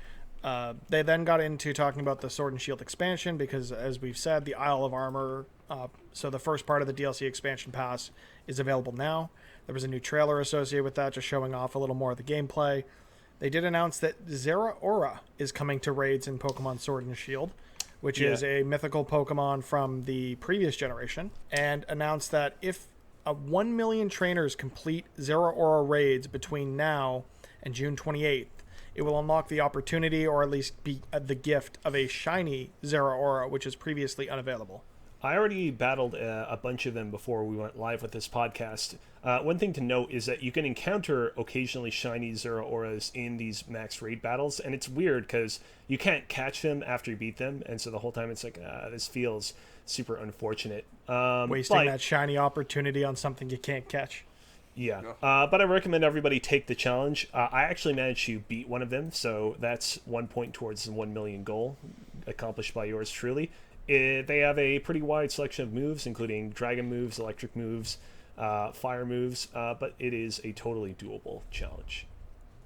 They then got into talking about the Sword and Shield expansion because, as we've said, the Isle of Armor, so the first part of the DLC expansion pass, is available now. There was a new trailer associated with that, just showing off a little more of the gameplay. They did announce that Zeraora is coming to raids in Pokemon Sword and Shield, which is a mythical Pokemon from the previous generation, and announced that if 1 million trainers complete Zeraora raids between now and June 28th, it will unlock the opportunity, or at least be the gift, of a shiny Zeraora, which is previously unavailable.
I already battled a bunch of them before we went live with this podcast. One thing to note is that you can encounter occasionally shiny Zeraoras in these max raid battles, and it's weird because you can't catch them after you beat them, and so the whole time it's like, this feels super unfortunate.
Wasting that shiny opportunity on something you can't catch.
Yeah, but I recommend everybody take the challenge. I actually managed to beat one of them, so that's 1 point towards the 1 million goal, accomplished by yours truly. They have a pretty wide selection of moves, including dragon moves, electric moves, fire moves, but it is a totally doable challenge.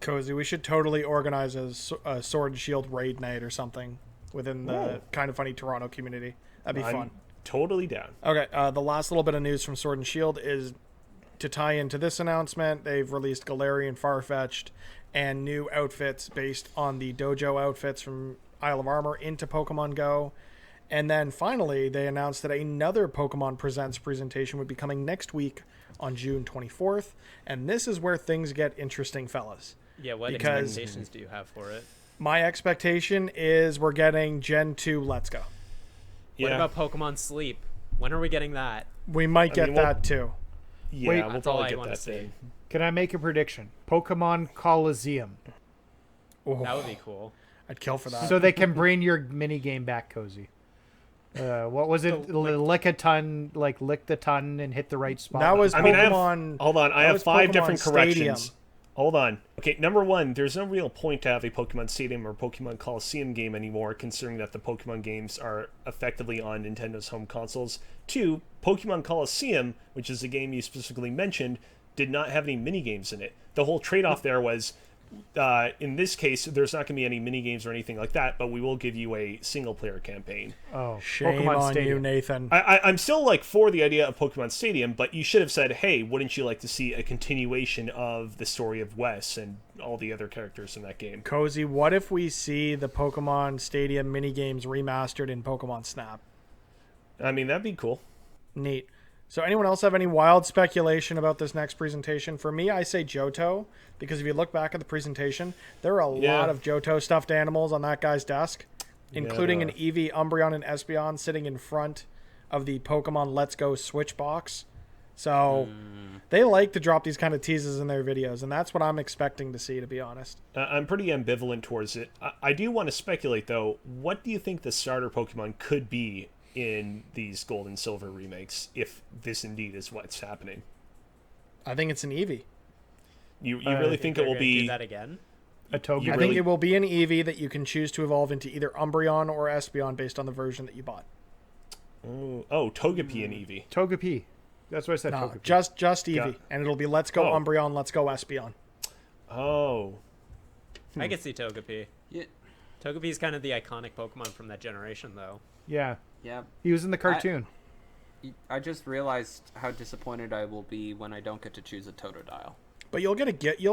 Cozy, we should totally organize a Sword and Shield raid night or something within the Kind of Funny Toronto community. That'd be fun.
Totally down.
Okay, the last little bit of news from Sword and Shield is to tie into this announcement. They've released Galarian Farfetch'd and new outfits based on the dojo outfits from Isle of Armor into Pokemon Go. And then finally, they announced that another Pokemon Presents presentation would be coming next week on June 24th. And this is where things get interesting, fellas.
Yeah, what
Because
expectations do you have for it?
my expectation is we're getting Gen 2 Let's Go.
What
Yeah.
about Pokemon Sleep? When are we getting that?
We might get
we'll-
that too.
Yeah,
Wait,
we'll
that's all
probably
I
get
wanna
that
see.
thing.
Can I make a prediction? Pokemon Coliseum.
Oh,
That would be cool.
I'd kill for that.
So they can bring your mini game back, Cozy. What was it? Lick a ton, like lick the ton and hit the right spot.
That was
I mean,
Pokemon.
hold on, I
that
have
was
5
Pokemon
different
Stadium.
corrections. Hold on. Okay, number 1, there's no real point to have a Pokemon Stadium or Pokemon Coliseum game anymore, considering that the Pokemon games are effectively on Nintendo's home consoles. 2, Pokemon Coliseum, which is the game you specifically mentioned, did not have any mini games in it. the whole trade-off there was, in this case, there's not going to be any mini games or anything like that, but we will give you a single-player campaign.
Oh,
Shame
Pokemon
on
Stadium.
you, Nathan.
I'm still like for the idea of Pokemon Stadium, but you should have said, hey, wouldn't you like to see a continuation of the story of Wes and all the other characters in that game?
Cozy, what if we see the Pokemon Stadium minigames remastered in Pokemon Snap?
I mean, that'd be cool.
Neat. So anyone else have any wild speculation about this next presentation? For me, I say Johto, because if you look back at the presentation, there are a lot of Johto stuffed animals on that guy's desk, including an Eevee, Umbreon, and Espeon sitting in front of the Pokemon Let's Go Switch box. So they like to drop these kind of teases in their videos, and that's what I'm expecting to see, to be honest.
I'm pretty ambivalent towards it. I do want to speculate, though. What do you think the starter Pokemon could be in these Gold and Silver remakes, if this indeed is what's happening?
I think it's an Eevee.
You really think it will be
do that again?
A Togepi.
I think it will be an Eevee that you can choose to evolve into either Umbreon or Espeon based on the version that you bought.
Oh, Togepi and Eevee.
Togepi. That's what I said.
No,
Togepi.
just Eevee,
Yeah.
and it'll be Let's Go Umbreon, Let's Go Espeon.
Oh.
I could see Togepi.
Yeah.
Togepi is kind of the iconic Pokemon from that generation, though.
Yeah.
Yeah.
He was in the cartoon.
I just realized how disappointed I will be when I don't get to choose a Totodile.
But you'll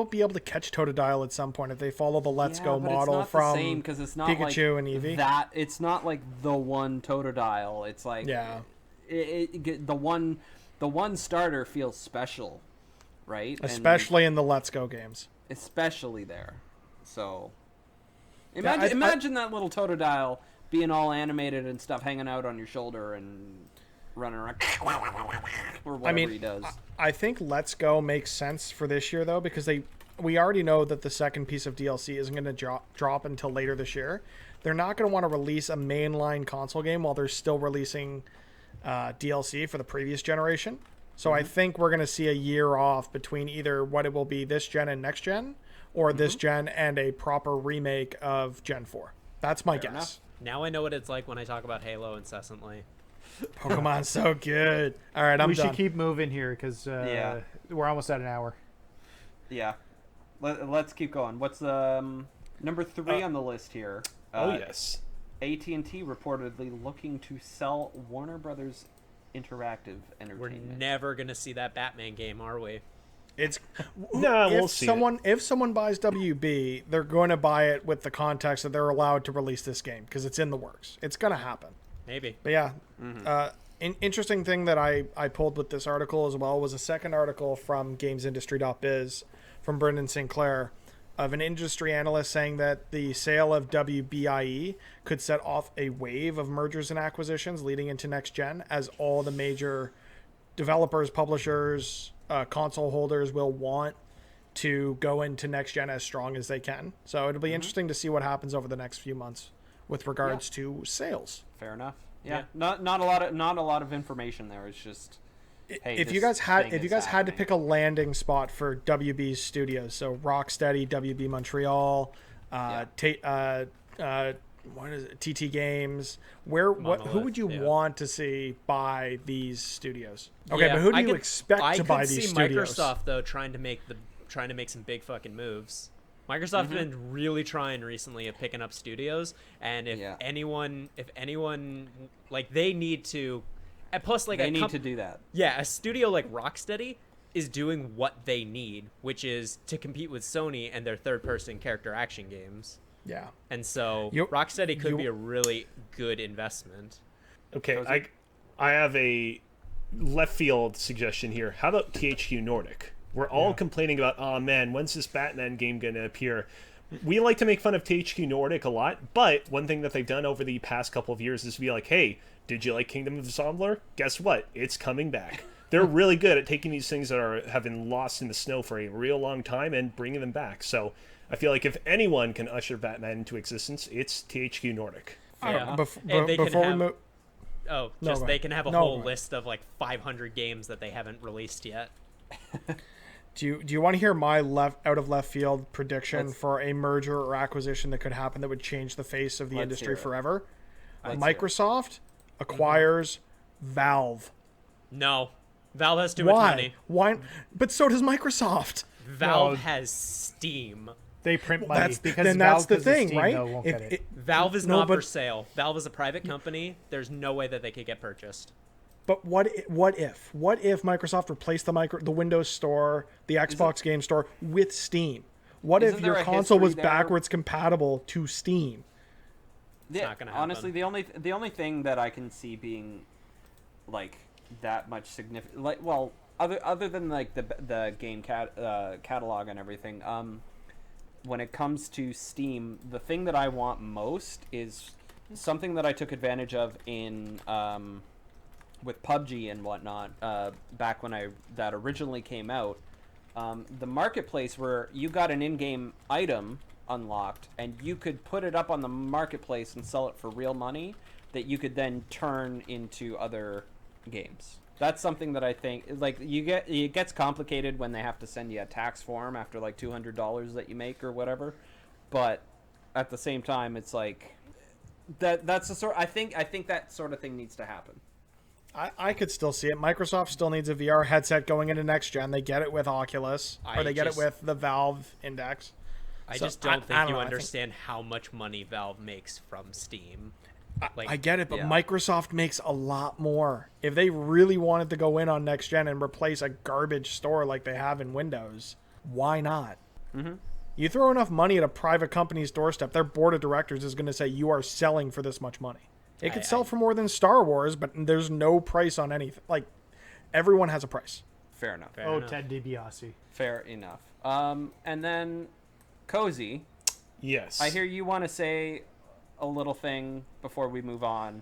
be able to catch Totodile at some point if they follow the Let's Go
but
model
it's not
from
the same, 'cause it's not
Pikachu
like
and Eevee.
That it's not like the one Totodile. It's like the one starter feels special, right?
Especially in the Let's Go games.
Especially there. So
Yeah,
imagine that little Totodile being all animated and stuff, hanging out on your shoulder and running around or whatever he does.
I think Let's Go makes sense for this year, though, because we already know that the second piece of DLC isn't going to drop until later this year. They're not going to want to release a mainline console game while they're still releasing DLC for the previous generation. So I think we're going to see a year off between either what it will be this gen and next gen, or this gen and a proper remake of Gen 4. That's my guess.
enough.
Now I know what it's like when I talk about Halo incessantly.
Pokemon's so good. All right, I'm
we
done.
should keep moving here because we're almost at an hour.
Yeah. Let's keep going. What's number 3 on the list here?
Yes.
AT&T reportedly looking to sell Warner Brothers Interactive
We're
Entertainment.
never going to see that Batman game, are we?
It's
we'll see.
If someone buys WB, they're going to buy it with the context that they're allowed to release this game because it's in the works. It's going to happen.
Maybe.
But yeah, interesting thing that I pulled with this article as well was a second article from gamesindustry.biz from Brendan Sinclair of an industry analyst saying that the sale of WBIE could set off a wave of mergers and acquisitions leading into next gen, as all the major developers, publishers, console holders will want to go into next gen as strong as they can. So it'll be interesting to see what happens over the next few months with regards to sales.
Fair enough. Yeah. Not a lot of information there. It's just
if you guys had to pick a landing spot for WB Studios, so Rocksteady, WB Montreal, what is it, TT Games, who would you want to see buy these studios? Okay, but who do you expect to buy these studios?
I could see Microsoft though trying to make some big fucking moves. Microsoft has been really trying recently of picking up studios, and if anyone like they need to, and plus like
they need to do that.
Yeah, a studio like Rocksteady is doing what they need, which is to compete with Sony and their third-person character action games.
Yeah.
And so Rocksteady could be a really good investment.
Okay, I have a left field suggestion here. How about THQ Nordic? We're all complaining about, oh man, when's this Batman game going to appear? We like to make fun of THQ Nordic a lot, but one thing that they've done over the past couple of years is to be like, hey, did you like Kingdom of Zombler? Guess what? It's coming back. They're really good at taking these things that have been lost in the snow for a real long time and bringing them back. So I feel like if anyone can usher Batman into existence, it's THQ Nordic.
Yeah.
Before we move...
They can have a whole list of like 500 games that they haven't released yet.
Do you want to hear my out of left field prediction for a merger or acquisition that could happen that would change the face of the industry forever? Microsoft acquires Valve.
No. Valve has too much money.
Why? But so does Microsoft.
Valve
No.
has Steam.
They print money
That's
because
then
Valve,
that's the
'cause of
thing,
Steam,
right?
though, won't get it.
Valve is
No,
not for
but-
sale. Valve is a private company. There's no way that they could get purchased.
But what if Microsoft replaced the Windows Store, the Xbox Game Store with Steam? What if
Isn't
your
there a
console was
history there?
backwards compatible to Steam?
Yeah,
not gonna happen.
honestly, the only thing that I can see being like that much significant, like, well, other than like the game catalog and everything, when it comes to Steam, the thing that I want most is something that I took advantage of in with PUBG and whatnot back when that originally came out. The marketplace where you got an in-game item unlocked and you could put it up on the marketplace and sell it for real money that you could then turn into other games. That's something that I think like it gets complicated when they have to send you a tax form after like $200 that you make or whatever, but at the same time it's like that's the sort I think that sort of thing needs to happen.
I could still see it. Microsoft still needs a VR headset going into next gen. They get it with Oculus, or they get it with the Valve Index.
I
So,
just don't
I
think
don't
you
know, I think-
understand how much money Valve makes from Steam. Like,
I get it, but
yeah.
Microsoft makes a lot more. If they really wanted to go in on next gen and replace a garbage store like they have in Windows, why not?
Mm-hmm.
You throw enough money at a private company's doorstep, their board of directors is going to say you are selling for this much money. It could sell for more than Star Wars, but there's no price on anything. Like, everyone has a price.
Fair enough.
Fair
Oh,
enough.
Ted DiBiase.
Fair enough. And then Cozy,
Yes.
I hear you want to say a little thing before we move on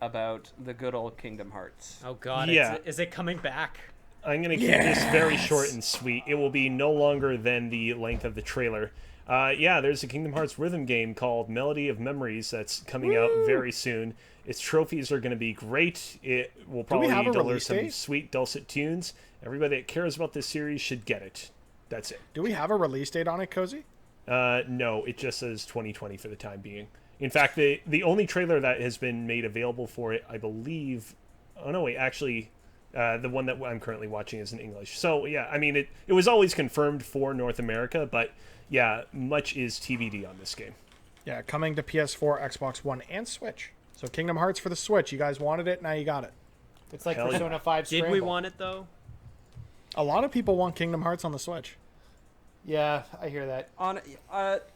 about the good old Kingdom Hearts.
Oh God,
Yeah.
is it coming back?
I'm going to keep this very short and sweet. It will be no longer than the length of the trailer. Yeah, there's a Kingdom Hearts rhythm game called Melody of Memories that's coming out very soon. Its trophies are going to be great. It will probably
have a
deliver
release
some
date?
sweet dulcet tunes. Everybody that cares about this series should get it. That's it.
Do we have a release date on it, Cozy?
No, it just says 2020 for the time being. In fact, the only trailer that has been made available for it, I believe... Oh, no, wait, actually... the one that I'm currently watching is in English. So, yeah, I mean, it was always confirmed for North America, but, yeah, much is TBD on this game.
Yeah, coming to PS4, Xbox One, and Switch. So Kingdom Hearts for the Switch. You guys wanted it, now you got it.
It's like
Hell yeah.
Persona 5
Did we
Scramble.
want it though?
A lot of people want Kingdom Hearts on the Switch.
Yeah, I hear that.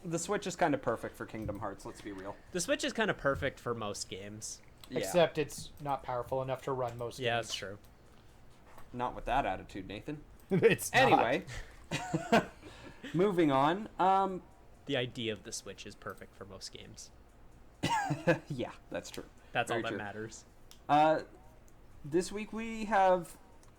The Switch is kind of perfect for Kingdom Hearts, let's be real.
The Switch is kind of perfect for most games.
Yeah.
Except it's not powerful enough to run most
Yeah,
games.
that's true.
Not with that attitude, Nathan.
It's not.
Anyway, moving on.
The idea of the Switch is perfect for most games.
Yeah, that's true.
That's
Very
all that
true.
matters.
This week we have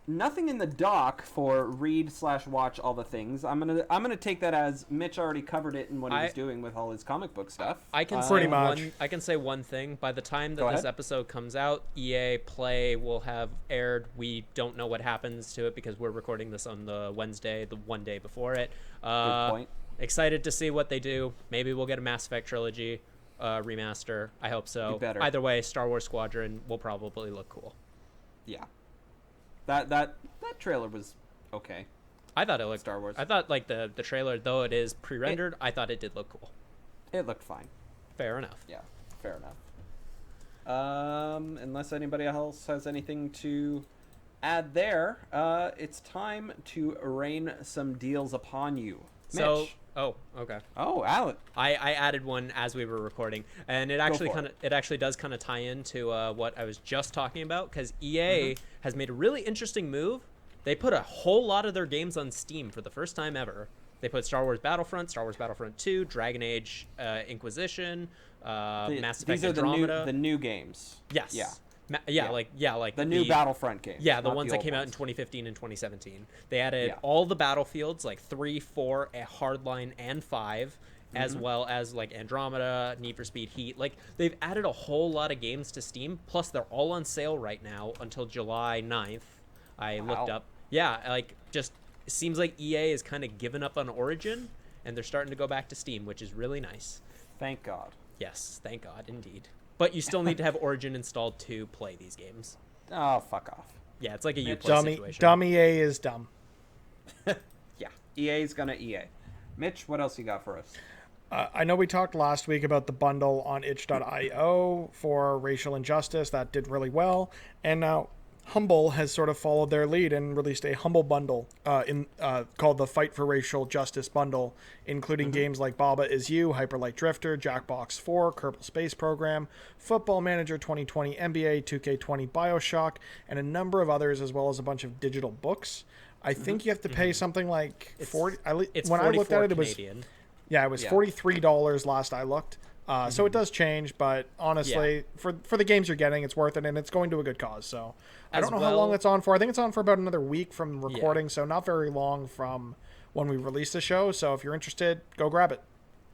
nothing in the dock for read/watch all the things. I'm gonna take that as Mitch already covered it in what he was doing with all his comic book stuff.
I can
Pretty
say
much.
I can say one thing. By the time that
Go
this
ahead.
episode comes out, EA Play will have aired. We don't know what happens to it because we're recording this on the Wednesday, the one day before it.
Good point.
Excited to see what they do. Maybe we'll get a Mass Effect trilogy remaster. I hope so.
You better.
Either way, Star Wars Squadron will probably look cool.
Yeah, that trailer was okay.
I thought it looked
Star Wars.
I thought like the trailer, though it is pre-rendered, I thought it did look cool.
It looked fine.
Fair enough.
Yeah, fair enough. Unless anybody else has anything to add there, it's time to rain some deals upon you.
So,
Mitch.
oh, okay.
Oh, Alan.
I added one as we were recording, and it actually
for it.
it actually does kind of tie into what I was just talking about, because EA
Mm-hmm.
has made a really interesting move. They put a whole lot of their games on Steam for the first time ever. They put Star Wars Battlefront, Star Wars Battlefront 2, Dragon Age Inquisition, Mass Effect
These are
Andromeda.
the new games.
Yes.
Yeah.
Yeah,
Yeah.
like
The new Battlefront games.
Yeah, the
not
ones that
old
came out in
ones.
2015 and 2017. They added
Yeah.
all the battlefields, like 3, 4, a Hardline, and 5, as
Mm-hmm.
well as like Andromeda, Need for Speed Heat. Like they've added a whole lot of games to Steam. Plus, they're all on sale right now until July 9th. I looked
Wow.
up. Yeah, like just it seems like EA is kind of given up on Origin, and they're starting to go back to Steam, which is really nice.
Thank God.
Yes, thank God, indeed. But you still need to have Origin installed to play these games.
Oh, fuck off.
Yeah, it's like a Uplay
Dummy,
situation.
dummy A is dumb.
Yeah. EA's gonna EA. Mitch, what else you got for us?
I know we talked last week about the bundle on itch.io for racial injustice. That did really well. And now Humble has sort of followed their lead and released a Humble bundle called the Fight for Racial Justice bundle, including games like Baba Is You, Hyper Light Drifter, Jackbox 4, Kerbal Space Program, Football Manager 2020, NBA 2K20, Bioshock, and a number of others, as well as a bunch of digital books. I think you have to pay something like 40.
It's
when I looked at it, it was
Canadian.
Yeah, it was $43 last I looked. So it does change, but honestly, for the games you're getting, it's worth it, and it's going to a good cause. So I don't know how long it's on for. I think it's on for about another week from recording, so not very long from when we release the show. So if you're interested, go grab it.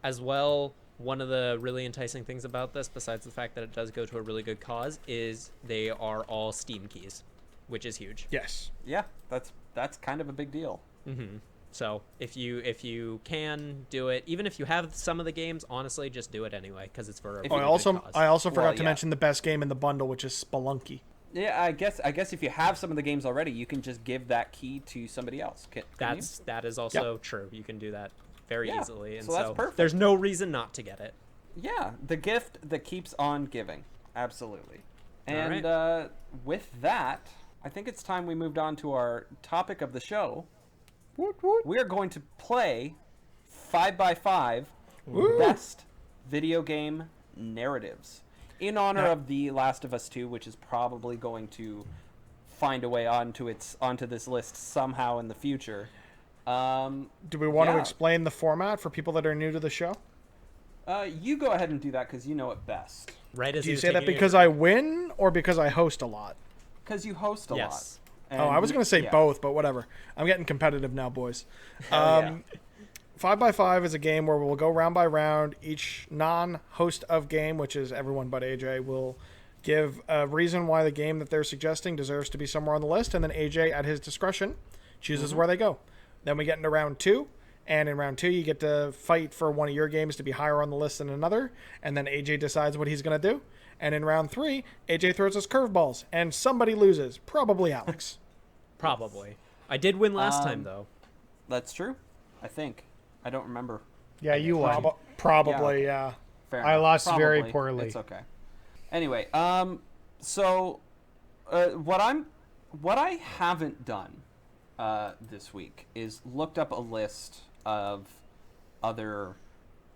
As well, one of the really enticing things about this, besides the fact that it does go to a really good cause, is they are all Steam keys, which is huge.
Yes.
Yeah, that's kind of a big deal.
Mm-hmm. So if you can do it, even if you have some of the games, honestly, just do it anyway because it's for a really good cause.
I also forgot to mention the best game in the bundle, which is Spelunky.
Yeah, I guess if you have some of the games already, you can just give that key to somebody else.
That is also true. You can do that very easily, and
so that's perfect.
There's no reason not to get it.
Yeah, the gift that keeps on giving. Absolutely. And
right.
With that, I think it's time we moved on to our topic of the show. We are going to play 5x5 best video game narratives in honor of The Last of Us 2, which is probably going to find a way onto this list somehow in the future.
Do we want to explain the format for people that are new to the show?
You go ahead and do that because you know it best.
Right as
do you say that because I win or because I host a lot?
Because you host a lot.
And I was going to say both, but whatever. I'm getting competitive now, boys. 5x5 is a game where we'll go round by round. Each non-host of game, which is everyone but AJ, will give a reason why the game that they're suggesting deserves to be somewhere on the list, and then AJ, at his discretion, chooses where they go. Then we get into round 2, and in round 2, you get to fight for one of your games to be higher on the list than another, and then AJ decides what he's going to do. And in round 3, AJ throws us curveballs, and somebody loses. Probably Alex.
Probably. I did win last time, though.
That's true. I think. I don't remember.
Yeah, you won.
Probably, yeah.
Fair
I
enough.
lost very
Probably.
poorly.
It's okay. Anyway, so what I haven't done this week is looked up a list of other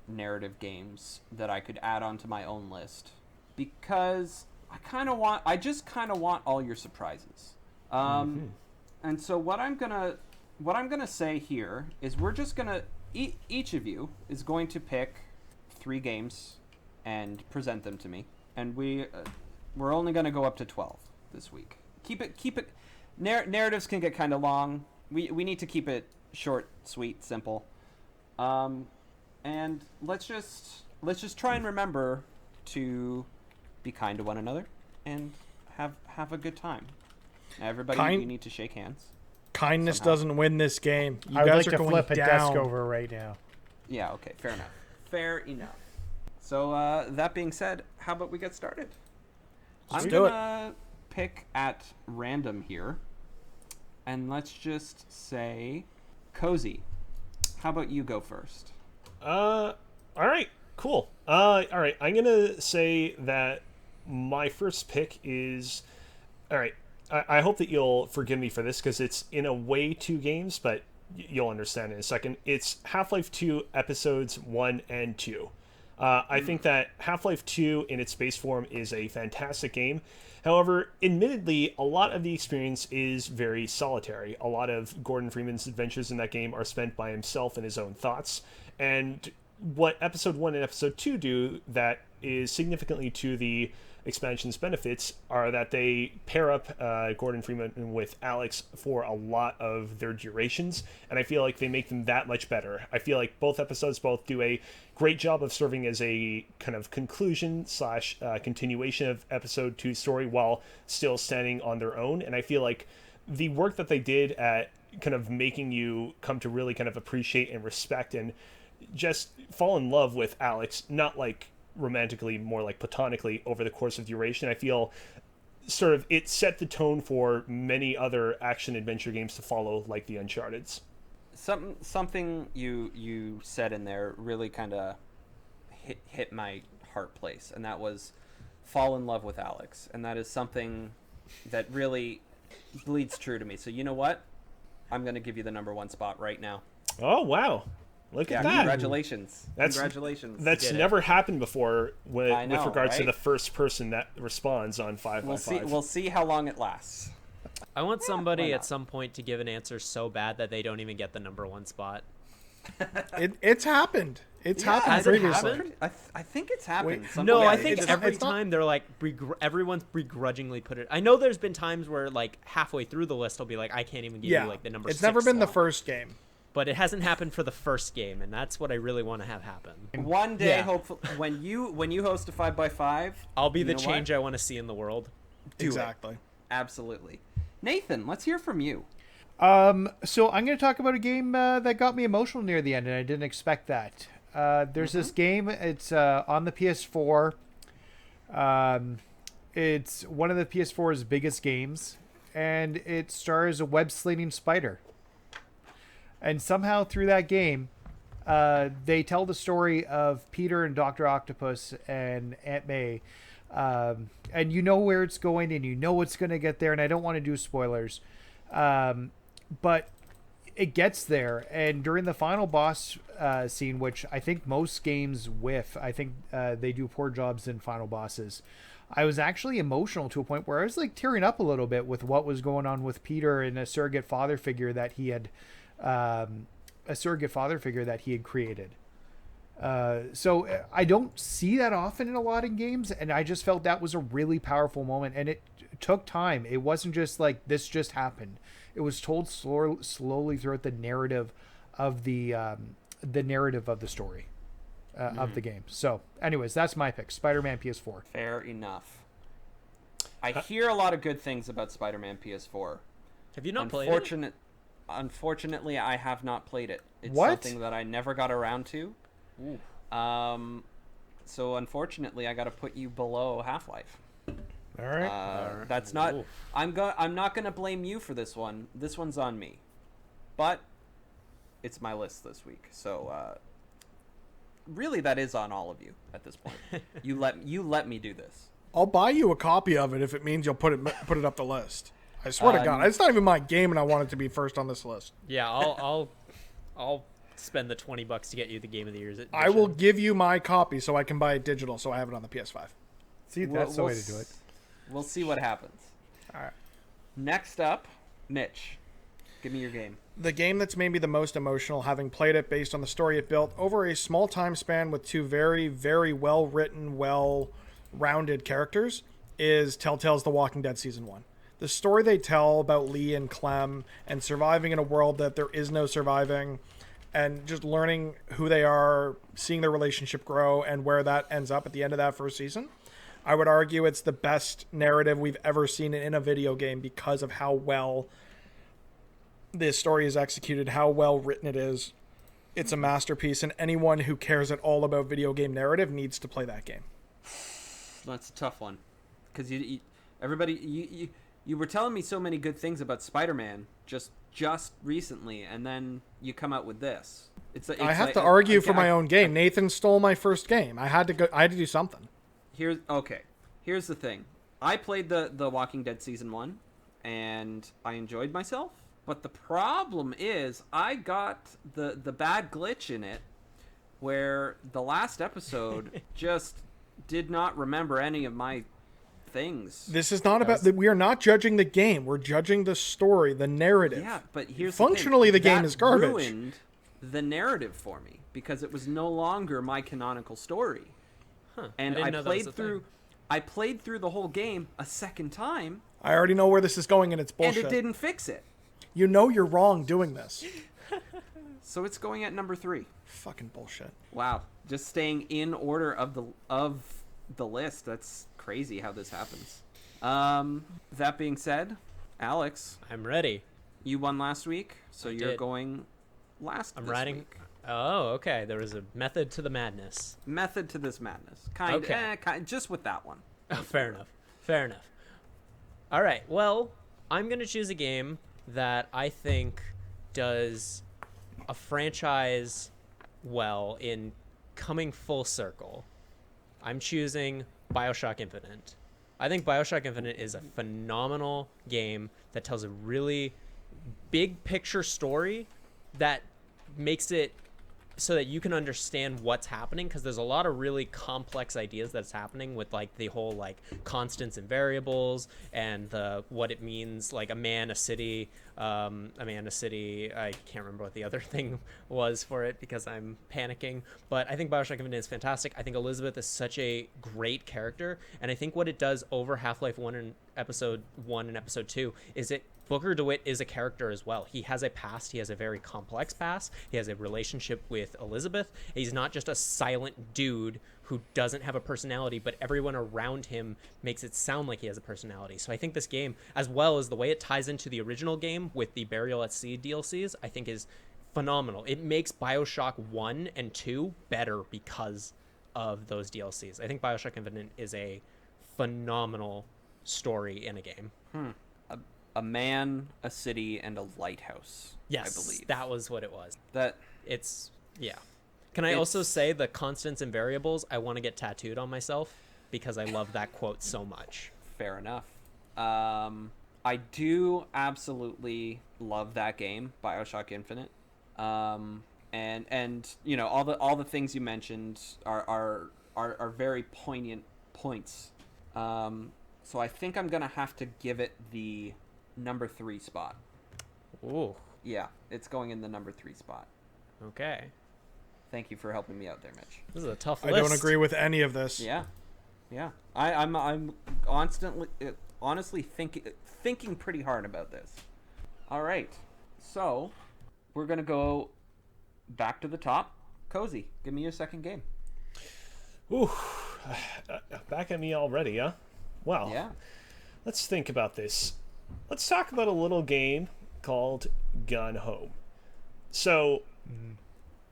narrative games that I could add onto my own list. Because I just kind of want all your surprises. And so what I'm gonna say here is we're just gonna each of you is going to pick 3 games and present them to me, and we're only gonna go up to 12 this week. Keep it. Narratives can get kind of long. We need to keep it short, sweet, simple. And let's just try and remember to be kind to one another and have a good time. Everybody, you need to shake hands.
Kindness doesn't win this game. You
I would
guys
like
are
to
going
flip a
down.
desk over right now.
Yeah, okay, fair enough. Fair enough. So that being said, how about we get started? I'm gonna pick at random here, and let's just say, Cozy. How about you go first?
All right, cool. All right, I'm gonna say that my first pick is, all right. I hope that you'll forgive me for this because it's in a way 2 games, but you'll understand in a second. It's Half-Life 2 episodes 1 and 2. I think that Half-Life 2 in its base form is a fantastic game. However, admittedly, a lot of the experience is very solitary. A lot of Gordon Freeman's adventures in that game are spent by himself and his own thoughts. And what episode 1 and episode 2 do that is significantly to the expansion's benefits are that they pair up Gordon Freeman with Alex for a lot of their durations, and I feel like they make them that much better. I feel like both episodes both do a great job of serving as a kind of conclusion / continuation of episode 2's story while still standing on their own, and I feel like the work that they did at kind of making you come to really kind of appreciate and respect and just fall in love with Alex, not like romantically, more like platonically over the course of duration. I feel sort of it set the tone for many other action adventure games to follow, like the Uncharted's.
something you said in there really kind of hit my heart place, and that was fall in love with Alex, and that is something that really bleeds true to me. So you know what? I'm going to give you the number 1 spot right now.
Oh, wow. Look at that.
Congratulations. Congratulations.
That's never happened before with regards to
right?
the first person that responds on 5 by 5.
We'll see how long it lasts.
I want somebody at some point to give an answer so bad that they don't even get the number 1 spot.
It's happened. It's happened
has it
previously.
happened?
I think it's happened.
No, I think
it's
every
not-
time they're like, everyone's begrudgingly put it. I know there's been times where like halfway through the list, I'll be like, I can't even give you like the number.
It's
6
never been the
slot.
first game.
But it hasn't happened for the first game, and that's what I really want to have happen.
One day,
Yeah.
hopefully, when you host a 5x5,
I'll be the
you know
change
what?
I want to see in the world.
Do it.
Exactly.
Absolutely. Nathan, let's hear from you.
So I'm going to talk about a game that got me emotional near the end, and I didn't expect that. There's this game. It's on the PS4. It's one of the PS4's biggest games, and it stars a web-slinging spider. And somehow through that game, they tell the story of Peter and Dr. Octopus and Aunt May. And you know where it's going, and you know what's going to get there, and I don't want to do spoilers. But it gets there, and during the final boss scene, which I think most games whiff, I think they do poor jobs in final bosses. I was actually emotional to a point where I was like tearing up a little bit with what was going on with Peter and a surrogate father figure that he had created. So I don't see that often in a lot of games, and I just felt that was a really powerful moment, and it took time. It wasn't just like this just happened. It was told slowly throughout the narrative of the story of the game. So, anyways, that's my pick: Spider-Man PS4.
Fair enough. I hear a lot of good things about Spider-Man PS4.
Have you not played it?
Unfortunately, I have not played it. It's
What?
something that I never got around to. So unfortunately, I got to put you below Half-Life.
All right.
That's not. I'm not going to blame you for this one. This one's on me. But it's my list this week. So really, that is on all of you at this point. You let me do this.
I'll buy you a copy of it if it means you'll put it up the list. I swear to God, it's not even my game, and I want it to be first on this list.
Yeah, I'll spend the $20 to get you the Game of the Year edition.
I will give you my copy so I can buy it digital, so I have it on the PS5.
See, that's the way to do it.
We'll see what happens.
All right.
Next up, Mitch. Give me your game.
The game that's made me the most emotional, having played it based on the story it built over a small time span with 2 very, very well-written, well-rounded characters, is Telltale's The Walking Dead Season 1. The story they tell about Lee and Clem and surviving in a world that there is no surviving, and just learning who they are, seeing their relationship grow, and where that ends up at the end of that first season. I would argue it's the best narrative we've ever seen in a video game because of how well this story is executed, how well written it is. It's a masterpiece, and anyone who cares at all about video game narrative needs to play that game.
That's a tough one, because you were telling me so many good things about Spider-Man just recently, and then you come out with this.
I have to argue for my own game. Nathan stole my first game. I had to do something.
Here's the thing. I played the Walking Dead Season 1, and I enjoyed myself. But the problem is I got the bad glitch in it where the last episode just did not remember any of my things.
This is not about... We are not judging the game. We're judging the story, the narrative.
Yeah, but here's
functionally
the thing.
game is garbage.
That ruined the narrative for me because it was no longer my canonical story.
Huh.
And
I
I
didn't know that was
played
a
through...
thing.
I played through the whole game a second time.
I already know where this is going, and it's bullshit.
And it didn't fix it.
You know you're wrong doing this.
So it's going at number 3.
Fucking bullshit.
Wow. Just staying in order of the list. That's crazy how this happens. That being said, Alex,
I'm ready.
you won last week, so
I
you're
did.
going last
I'm
this
riding.
week.
Oh, okay. There was a method to the madness.
Method to this madness. Just with that one.
Oh, fair enough. Fair enough. All right. Well, I'm going to choose a game that I think does a franchise well in coming full circle, I'm choosing BioShock Infinite. I think BioShock Infinite is a phenomenal game that tells a really big picture story that makes it so that you can understand what's happening, because there's a lot of really complex ideas that's happening with like the whole like constants and variables and the what it means, like a man, a city. I can't remember what the other thing was for it because I'm panicking, but I think BioShock Infinite is fantastic. I think Elizabeth is such a great character, and I think what it does over Half-Life 1 and Episode 1 and Episode 2 is Booker DeWitt is a character as well. He has a past. He has a very complex past. He has a relationship with Elizabeth. He's not just a silent dude who doesn't have a personality, but everyone around him makes it sound like he has a personality. So I think this game, as well as the way it ties into the original game with the Burial at Sea DLCs, I think is phenomenal. It makes BioShock 1 and 2 better because of those DLCs. I think BioShock Infinite is a phenomenal story in a game.
A man, a city, and a lighthouse.
Yes,
I believe
that was what it was.
Yeah.
Can I also say the constants and variables I want to get tattooed on myself because I love that quote so much.
Fair enough. I do absolutely love that game, BioShock Infinite. And you know, all the things you mentioned are very poignant points. So I think I'm gonna have to give it the number 3 spot.
Ooh.
Yeah, it's going in the number 3 spot.
Okay.
Thank you for helping me out there, Mitch.
This is a tough
I
list.
don't agree with any of this.
Yeah. I'm constantly, honestly thinking pretty hard about this. All right, so we're gonna go back to the top. Cozy, give me your second game.
Ooh, back at me already, huh? Well,
Yeah.
let's think about this. Let's talk about a little game called Gone Home. So,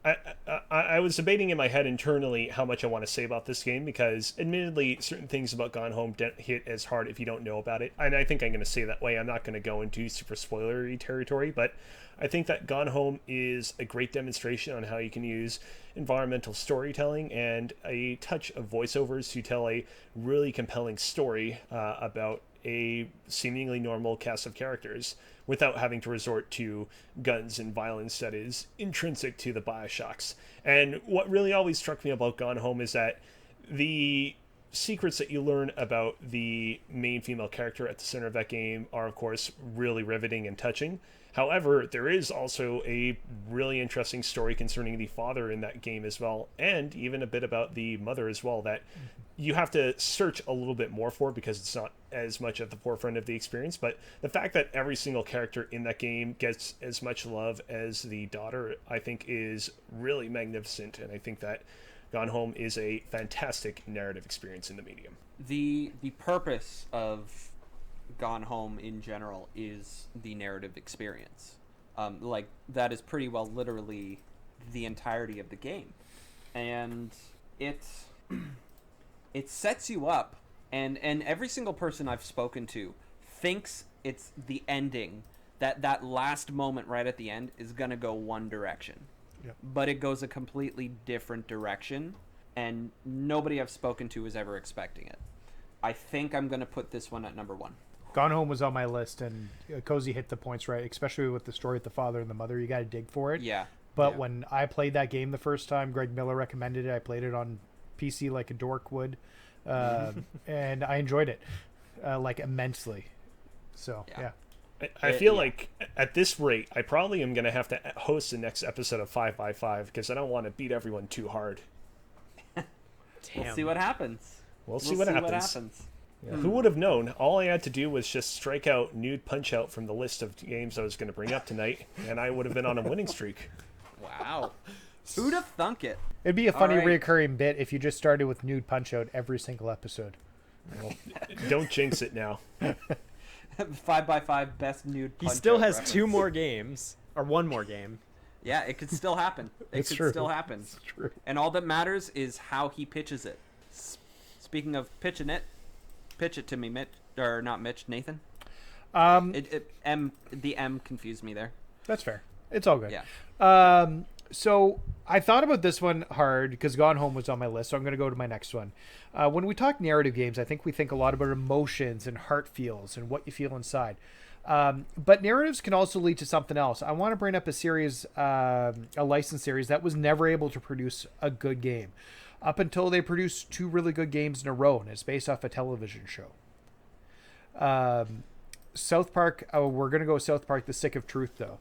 I was debating in my head internally how much I want to say about this game, because admittedly certain things about Gone Home don't hit as hard if you don't know about it, and I think I'm going to say that way. I'm not going to go into super spoilery territory, but I think that Gone Home is a great demonstration on how you can use environmental storytelling and a touch of voiceovers to tell a really compelling story about a seemingly normal cast of characters without having to resort to guns and violence that is intrinsic to the BioShocks. And what really always struck me about Gone Home is that the secrets that you learn about the main female character at the center of that game are, of course, really riveting and touching. However, there is also a really interesting story concerning the father in that game as well, and even a bit about the mother as well, that you have to search a little bit more for because it's not as much at the forefront of the experience. But the fact that every single character in that game gets as much love as the daughter, I think is really magnificent, and I think that Gone Home is a fantastic narrative experience in the medium.
The purpose of Gone Home in general is the narrative experience. Like, that is pretty well literally the entirety of the game. And it sets you up, and every single person I've spoken to thinks it's the ending, that last moment right at the end is going to go one direction.
Yep.
But it goes a completely different direction, and nobody I've spoken to is ever expecting it. I think I'm going to put this one at number 1.
Gone Home was on my list, and Cozy hit the points right, especially with the story with the father and the mother. You got to dig for it.
Yeah.
But
yeah.
when I played that game the first time, Greg Miller recommended it. I played it on PC like a dork would, and I enjoyed it like immensely. So, yeah.
I feel like at this rate, I probably am going to have to host the next episode of 5x5 because I don't want to beat everyone too hard.
We'll see what happens.
We'll see what happens. Yeah. Who would have known? All I had to do was just strike out Nude Punch-Out from the list of games I was going to bring up tonight, and I would have been on a winning streak.
Wow. Who'd have thunk it?
It'd be a funny
right.
reoccurring bit if you just started with Nude Punch-Out every single episode.
Well, don't jinx it now.
5x5 best nude
He
Punch-Out
still has
reference.
2 more games, or 1 more game.
Yeah, it could still happen.
It's
could
true.
still happen.
It's true.
And all that matters is how he pitches it. Speaking of pitching it, pitch it to me, Mitch. Or not Mitch, Nathan.
The
The M confused me there.
That's fair. It's all good.
Yeah.
So I thought about this one hard because Gone Home was on my list, so I'm going to go to my next one. When we talk narrative games, I think we think a lot about emotions and heart feels and what you feel inside. But narratives can also lead to something else. I want to bring up a series, a licensed series that was never able to produce a good game up until they produced 2 really good games in a row, and it's based off a television show. South Park, we're going to go with South Park, The Stick of Truth, though.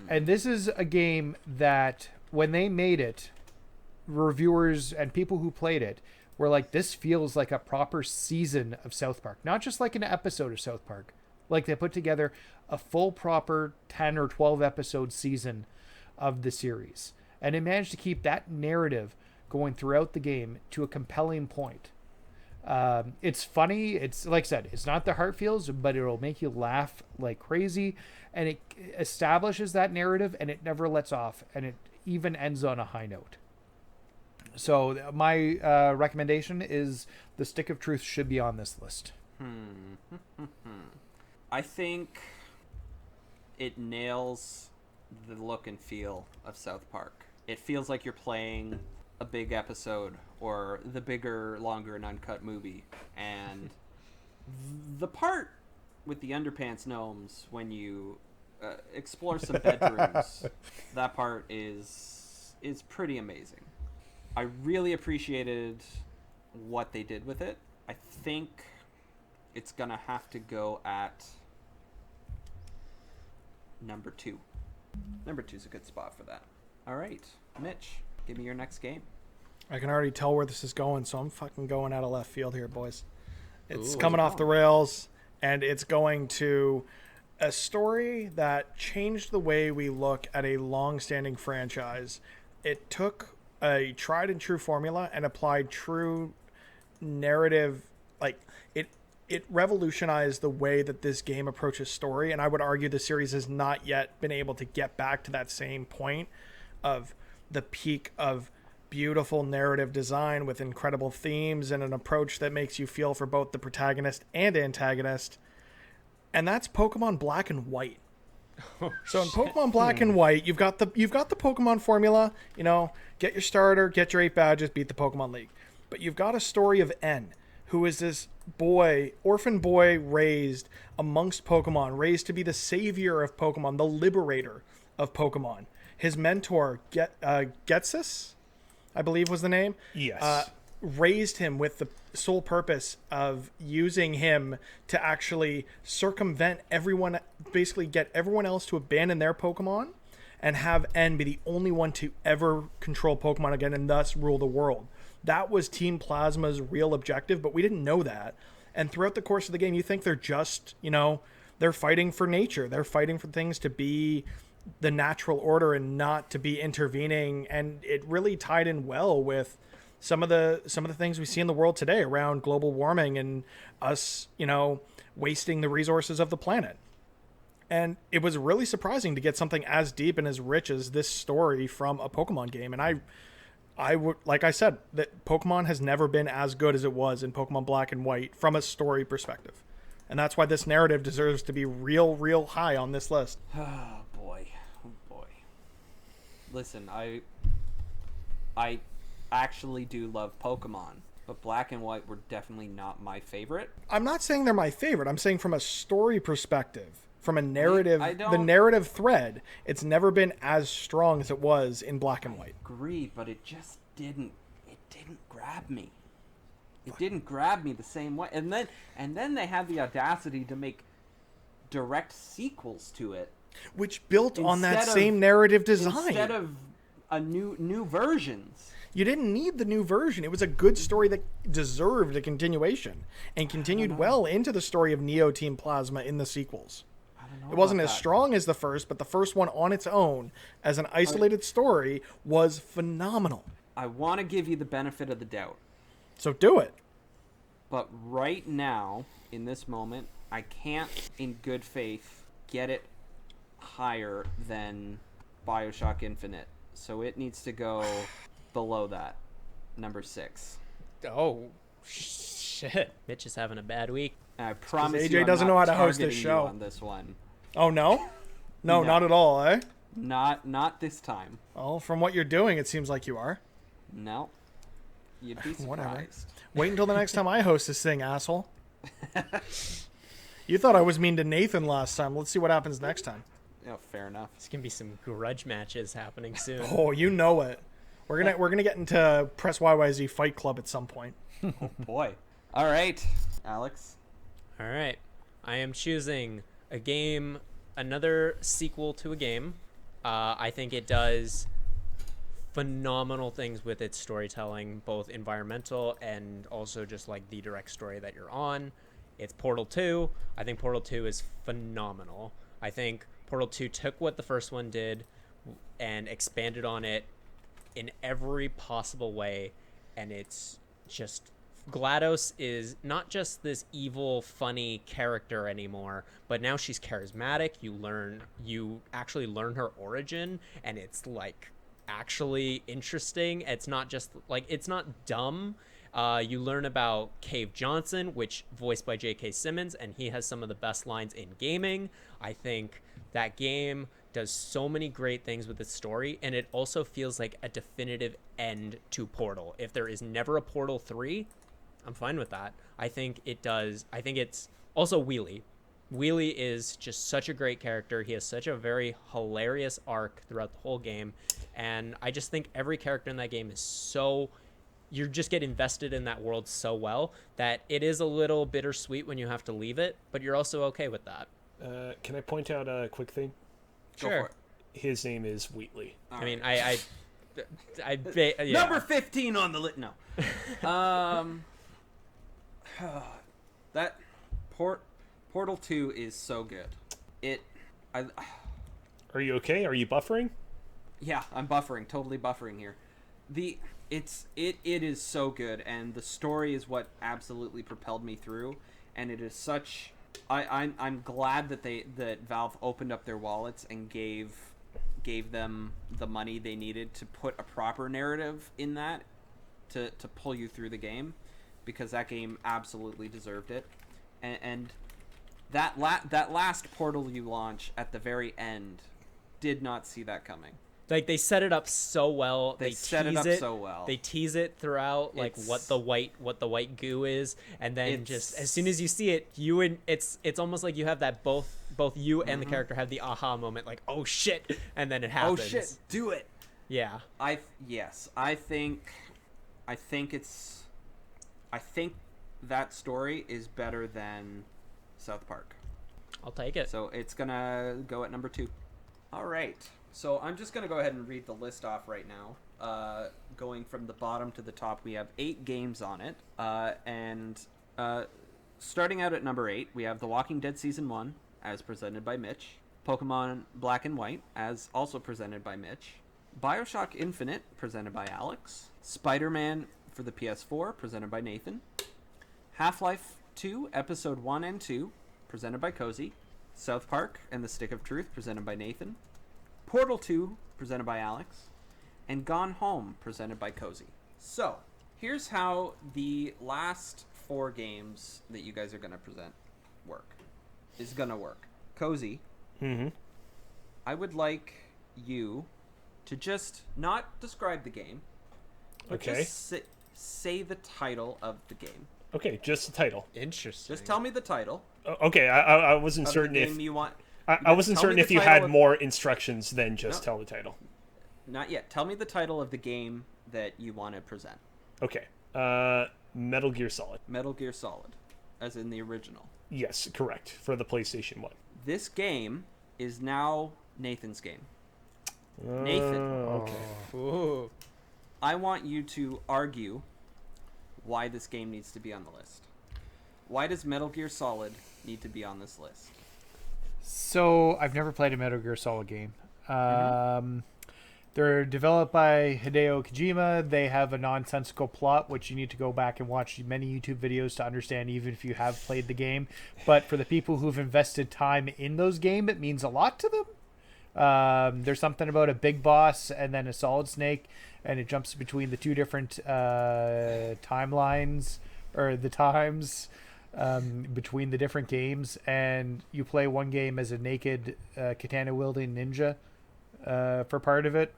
And this is a game that when they made it, reviewers and people who played it were like, this feels like a proper season of South Park. Not just like an episode of South Park. Like they put together a full proper 10 or 12 episode season of the series. And it managed to keep that narrative going throughout the game to a compelling point. It's funny. It's like I said, it's not the heart feels, but it'll make you laugh like crazy. And it establishes that narrative and it never lets off. And it even ends on a high note. So my recommendation is The Stick of Truth should be on this list.
I think it nails the look and feel of South Park. It feels like you're playing a big episode or the bigger, longer, and uncut movie. And the part with the underpants gnomes when you explore some bedrooms, that part is pretty amazing. I really appreciated what they did with it. I think it's going to have to go at number 2. Number 2 is a good spot for that. All right, Mitch, give me your next game.
I can already tell where this is going, so I'm fucking going out of left field here, boys. It's
Ooh,
coming off the rails, and it's going to a story that changed the way we look at a long-standing franchise. It took a tried and true formula and applied true narrative, like it revolutionized the way that this game approaches story, and I would argue the series has not yet been able to get back to that same point of the peak of beautiful narrative design with incredible themes and an approach that makes you feel for both the protagonist and antagonist. And that's Pokemon Black and White. So in Pokemon Black and White, you've got the Pokemon formula, you know, get your starter, get your 8 badges, beat the Pokemon League. But you've got a story of N, who is this boy, orphan boy raised amongst Pokemon, raised to be the savior of Pokemon, the liberator of Pokemon. His mentor, Getsus, I believe was the name.
Yes.
Raised him with the sole purpose of using him to actually circumvent everyone, basically get everyone else to abandon their Pokemon and have N be the only one to ever control Pokemon again and thus rule the world. That was Team Plasma's real objective, but we didn't know that. And throughout the course of the game, you think they're just, you know, they're fighting for nature. They're fighting for things to be the natural order and not to be intervening. And it really tied in well with some of the things we see in the world today around global warming and us, you know, wasting the resources of the planet. And it was really surprising to get something as deep and as rich as this story from a Pokemon game. And I would, like I said, that Pokemon has never been as good as it was in Pokemon Black and White from a story perspective. And that's why this narrative deserves to be real high on this list.
Oh boy. Listen, I actually do love Pokemon, but Black and White were definitely not my favorite.
I'm not saying they're my favorite. I'm saying from a story perspective, from a narrative, the narrative thread, it's never been as strong as it was in Black and White.
I agree, but it just didn't grab me. It didn't grab me the same way. And then they had the audacity to make direct sequels to it,
which built on that same narrative design
instead of a new versions.
You didn't need the new version. It was a good story that deserved a continuation and continued well into the story of Neo Team Plasma in the sequels. It wasn't as strong as the first, but the first one on its own as an isolated story was phenomenal.
I want to give you the benefit of the doubt.
So do it.
But right now, in this moment, I can't, in good faith, get it higher than BioShock Infinite. So it needs to go below that, number 6.
Oh, shit. Mitch is having a bad week.
And I promise
AJ
you, I'm
doesn't
not
know how to host this
targeting
show
you on this one.
Oh, no? No, not at all, eh?
Not this time.
Well, from what you're doing, it seems like you are.
No. You'd be
Whatever.
surprised.
Wait until the next time I host this thing, asshole. You thought I was mean to Nathan last time. Let's see what happens next time.
Yeah, fair enough.
There's gonna be some grudge matches happening soon.
Oh, you know it. We're gonna get into Press YYZ Fight Club at some point.
Oh boy. All right, Alex.
All right, I am choosing a game, another sequel to a game. I think it does phenomenal things with its storytelling, both environmental and also just like the direct story that you're on. It's Portal 2. I think Portal 2 is phenomenal. I think Portal 2 took what the first one did and expanded on it in every possible way, and it's just GLaDOS is not just this evil, funny character anymore, but now she's charismatic. You actually learn her origin, and it's like actually interesting. It's not just like, it's not dumb. You learn about Cave Johnson, which voiced by J.K. Simmons, and he has some of the best lines in gaming. I think that game does so many great things with its story, and it also feels like a definitive end to Portal. If there is never a Portal 3, I'm fine with that. I think it does. I think it's also Wheelie. Wheelie is just such a great character. He has such a very hilarious arc throughout the whole game, and I just think every character in that game is so... You just get invested in that world so well that it is a little bittersweet when you have to leave it, but you're also okay with that.
Can I point out a quick thing?
Go
Sure.
for it.
His name is Wheatley.
All
I mean,
right.
yeah.
Number 15 on the lit. No. That Portal 2 is so good.
Are you okay? Are you buffering?
Yeah, I'm buffering, totally buffering here. It is so good, and the story is what absolutely propelled me through, and it is such... I'm glad that Valve opened up their wallets and gave them the money they needed to put a proper narrative in that to pull you through the game, because that game absolutely deserved it. And that last Portal you launch at the very end did not see that coming.
Like, they set it up so well.
They set it up so well.
They tease it throughout, like what the white goo is, and then just as soon as you see it, it's almost like you have that both you and the character have the aha moment, like, oh shit, and then it happens.
Oh shit, do it.
Yeah.
I think that story is better than South Park.
I'll take it.
So it's gonna go at number 2. All right. So I'm just gonna go ahead and read the list off right now. Going from the bottom to the top, we have 8 games on it. And starting out at number 8, we have The Walking Dead Season 1, as presented by Mitch. Pokemon Black and White, as also presented by Mitch. BioShock Infinite, presented by Alex. Spider-Man for the PS4, presented by Nathan. Half-Life 2, Episode 1 and 2, presented by Cozy. South Park and the Stick of Truth, presented by Nathan. Portal 2, presented by Alex. And Gone Home, presented by Cozy. So, here's how the last 4 games that you guys are going to present is going to work. Cozy, I would like you to just not describe the game, but
Okay.
just say the title of the game.
Okay, just the title.
Interesting.
Just tell me the title
Okay, I wasn't
of
certain
the
if
game you want.
I wasn't
Tell me
certain
the
if you
title
had
of-
more instructions than just
No.
tell the title.
Not yet. Tell me the title of the game that you want to present.
Okay. Metal Gear Solid.
Metal Gear Solid, as in the original.
Yes, correct. For the PlayStation 1.
This game is now Nathan's game. Nathan,
Okay.
Ooh.
I want you to argue why this game needs to be on the list. Why does Metal Gear Solid need to be on this list?
So I've never played a Metal Gear Solid game. They're developed by Hideo Kojima. They have a nonsensical plot, which you need to go back and watch many YouTube videos to understand, even if you have played the game. But for the people who've invested time in those games, it means a lot to them. There's something about a big boss and then a Solid Snake, and it jumps between the 2 different timelines, or the times between the different games. And you play one game as a naked katana-wielding ninja, for part of it,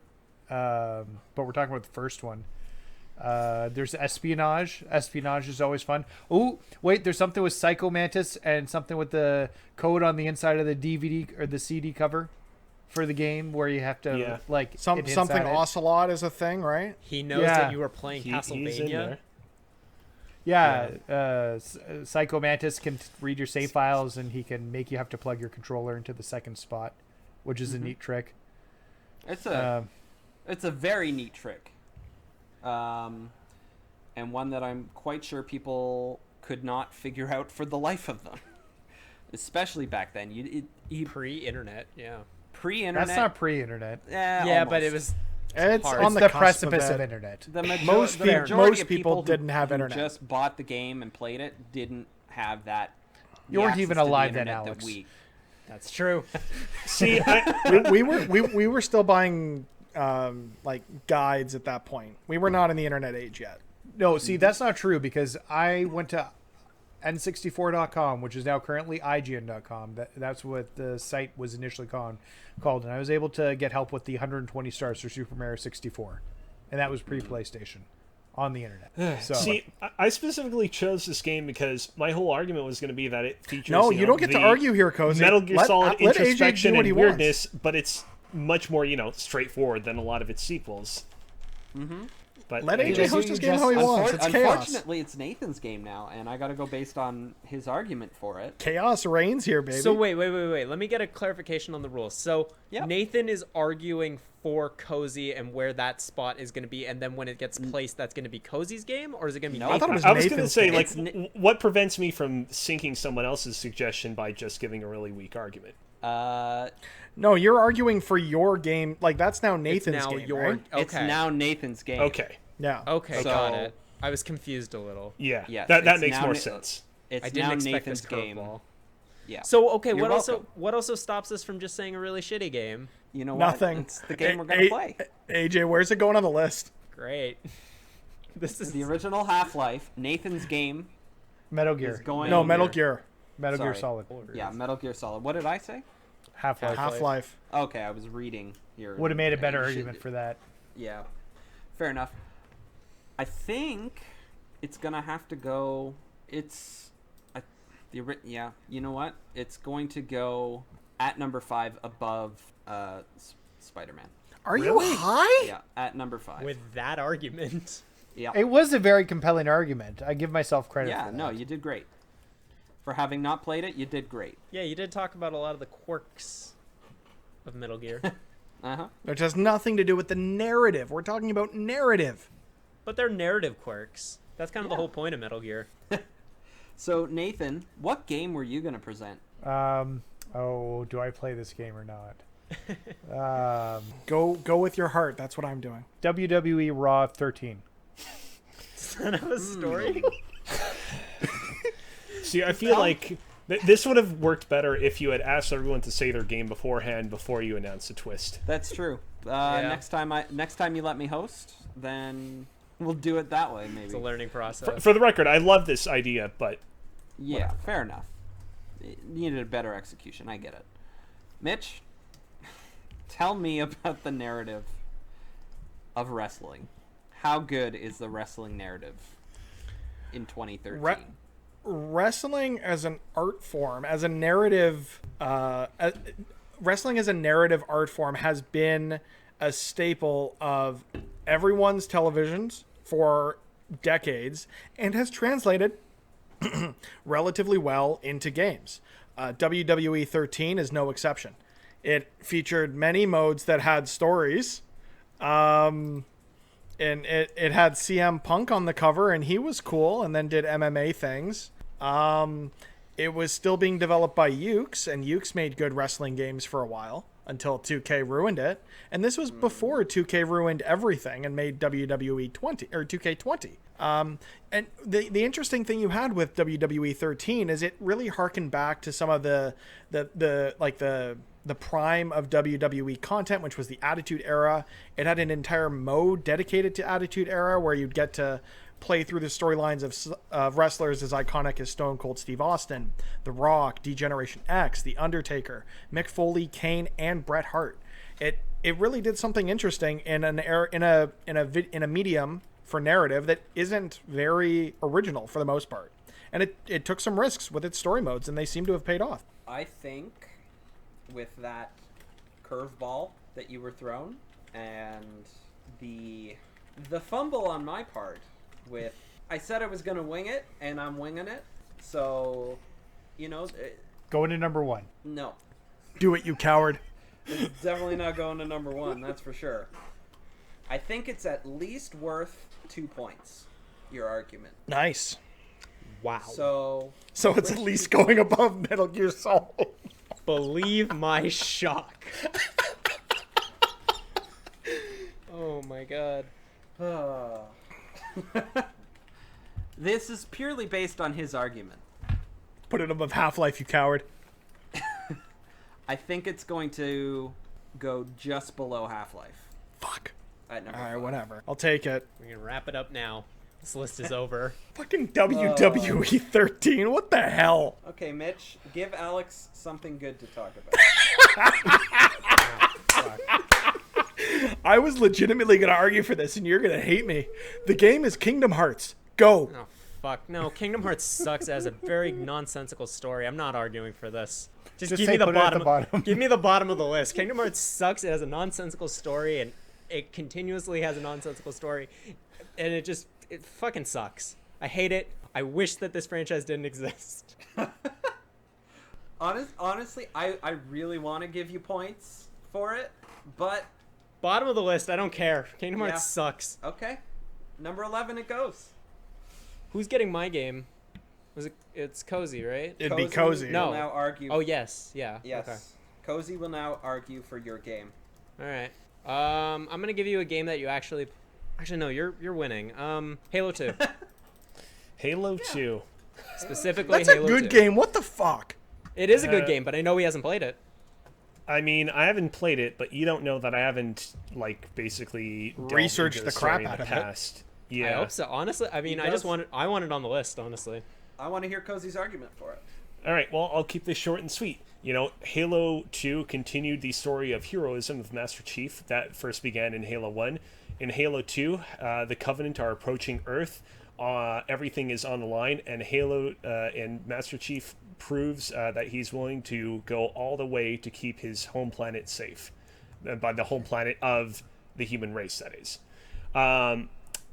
but we're talking about the first one. There's espionage. Espionage is always fun. Oh, wait, there's something with Psycho Mantis and something with the code on the inside of the DVD or the CD cover for the game where you have to like
something Ocelot is a thing, right?
He knows that you were playing
He's in
Castlevania.
there.
Yeah, Psycho Mantis can read your save files, and he can make you have to plug your controller into the second spot, which is a neat trick.
It's a very neat trick, and one that I'm quite sure people could not figure out for the life of them, especially back then. You
Pre-internet, yeah.
Pre-internet.
That's not pre-internet.
Yeah,
almost.
but it was.
It's
hard.
on
It's
the
the
cusp
precipice of
it.
internet.
Most
majority of
people
who-
didn't have
who
internet.
Just bought the game and played it. Didn't have that.
You weren't
the
even
access to the
alive then,
internet that
Alex.
That's true.
See,
we were still buying like guides at that point. We were not in the internet age yet.
No, see, that's not true because I went to n64.com, which is now currently IGN.com. That's what the site was initially called, and I was able to get help with the 120 stars for Super Mario 64, and that was pre-PlayStation on the internet. So,
see, I specifically chose this game because my whole argument was going to be that it features.
No, you don't get to
the
argue here, Cozy.
Metal Gear Solid
let AJ
introspection
do what
and
he
weirdness, but it's much more, straightforward than a lot of its sequels.
Mm-hmm.
But
Let
anyways,
AJ host his game how he wants. It's chaos.
Unfortunately, it's Nathan's game now, and I got to go based on his argument for it.
Chaos reigns here, baby.
So wait. Let me get a clarification on the rules. So
Yep.
Nathan is arguing for Cozy and where that spot is going to be, and then when it gets placed, that's going to be Cozy's game, or is it going to be?
No,
I thought it was
I was going to
Nathan's
say,
game.
like, what prevents me from sinking someone else's suggestion by just giving a really weak argument?
No, you're arguing for your game. Like that's now
It's
Nathan's
now
game,
your.
right?
Okay.
It's now Nathan's game.
Okay.
Yeah.
Okay,
So-
got it. I was confused a little.
Yeah.
Yes,
that
it's
makes
now
more
Na-
sense.
It's
I didn't
now
expect
Nathan's
this
game.
curveball.
Yeah.
So okay,
You're
what
welcome.
also stops us from just saying a really shitty game?
You know what?
Nothing.
It's the game we're gonna play.
AJ, where's it going on the list?
Great. This is
The original Half-Life. Nathan's game
Metal
is
Gear.
going.
No, Metal Gear.
Metal Gear
Sorry.
Solid.
Yeah, Metal Gear Solid. What did I say?
Half-Life.
Half-Life.
Okay, I was reading here.
Would have made a better
You should-
argument for that.
Yeah, fair enough. I think it's gonna have to go. Yeah. You know what? It's going to go at number 5 above Spider-Man.
Are you high?
Yeah, at number 5.
with that argument.
Yeah.
It was a very compelling argument. I give myself credit
Yeah.
for that.
No, you did great. For having not played it, you did great.
Yeah, you did talk about a lot of the quirks of Metal Gear,
Which has nothing to do with the narrative. We're talking about narrative.
but they're narrative quirks. That's kind of the
Yeah.
whole point of Metal Gear.
So Nathan, what game were you gonna present?
Do I play this game or not?
Go with your heart. That's what I'm doing.
WWE Raw 13.
Does that have a story?
See, I feel like this would have worked better if you had asked everyone to say their game beforehand before you announced a twist.
That's true. Next time you let me host, then we'll do it that way. Maybe.
It's a learning process.
For the record, I love this idea, but
Yeah, fair enough. It needed a better execution. I get it. Mitch, tell me about the narrative of wrestling. How good is the wrestling narrative in 2013?
Wrestling as an art form, as a narrative, wrestling as a narrative art form has been a staple of everyone's televisions for decades and has translated relatively well into games. WWE 13 is no exception. It featured many modes that had stories. And it had CM Punk on the cover, and he was cool, and then did MMA things. It was still being developed by Ukes, and Ukes made good wrestling games for a while until 2K ruined it. And this was before 2K ruined everything and made WWE 20 or 2K20. And the interesting thing you had with WWE 13 is it really harkened back to some of the prime of WWE content, which was the Attitude Era. It had an entire mode dedicated to Attitude Era where you'd get to play through the storylines of wrestlers as iconic as Stone Cold Steve Austin, The Rock, D-Generation X, The Undertaker, Mick Foley, Kane, and Bret Hart. It it really did something interesting in a medium for narrative that isn't very original for the most part. And it took some risks with its story modes, and they seem to have paid off.
I think with that curveball that you were thrown and the fumble on my part with, I said I was going to wing it, and I'm winging it. So,
Going to number 1.
No.
Do it, you coward.
It's definitely not going to number 1, that's for sure. I think it's at least worth 2 points, your argument.
Nice.
Wow.
So
it's at least going above Metal Gear Solid.
Believe my shock. Oh my god.
This is purely based on his argument.
Put it above Half-Life, you coward.
I think it's going to go just below Half-Life.
Fuck.
At number
All right,
5.
whatever. I'll take it.
We're going to wrap it up now. This list is over.
Fucking WWE 13. What the hell?
Okay, Mitch, give Alex something good to talk about.
I was legitimately going to argue for this, and you're going to hate me. The game is Kingdom Hearts. Go.
Oh, fuck. No, Kingdom Hearts sucks as a very nonsensical story. I'm not arguing for this. Just give
say
me the
put it at the
bottom.
bottom.
Give me the bottom of the list. Kingdom Hearts sucks. It has a nonsensical story, and it continuously has a nonsensical story, and it fucking sucks. I hate it. I wish that this franchise didn't exist.
Honestly, I really want to give you points for it, but...
Bottom of the list, I don't care. Kingdom Hearts
Yeah.
sucks.
Okay. Number 11 it goes.
Who's getting my game? It's Cozy, right?
It'd be Cozy.
Will
No.
now argue.
Oh, yes. Yeah.
Yes.
Okay.
Cozy will now argue for your game.
All right. I'm going to give you a game that you actually no, you're winning. Halo 2.
Halo 2.
Specifically
That's
Halo
a good
2.
game. What the fuck?
It is a good game, but I know he hasn't played it.
I mean, I haven't played it, but you don't know that I haven't, basically delved
Researched
into
the
story
crap
in
out
the
of it.
past. Yeah.
I hope so. Honestly, I mean,
He does.
I want it on the list, honestly.
I want to hear Cozy's argument for it.
All right, well, I'll keep this short and sweet. Halo 2 continued the story of heroism of Master Chief that first began in Halo 1. In Halo 2, the Covenant are approaching Earth. Everything is on the line, and and Master Chief proves that he's willing to go all the way to keep his home planet safe. By the home planet of the human race, that is.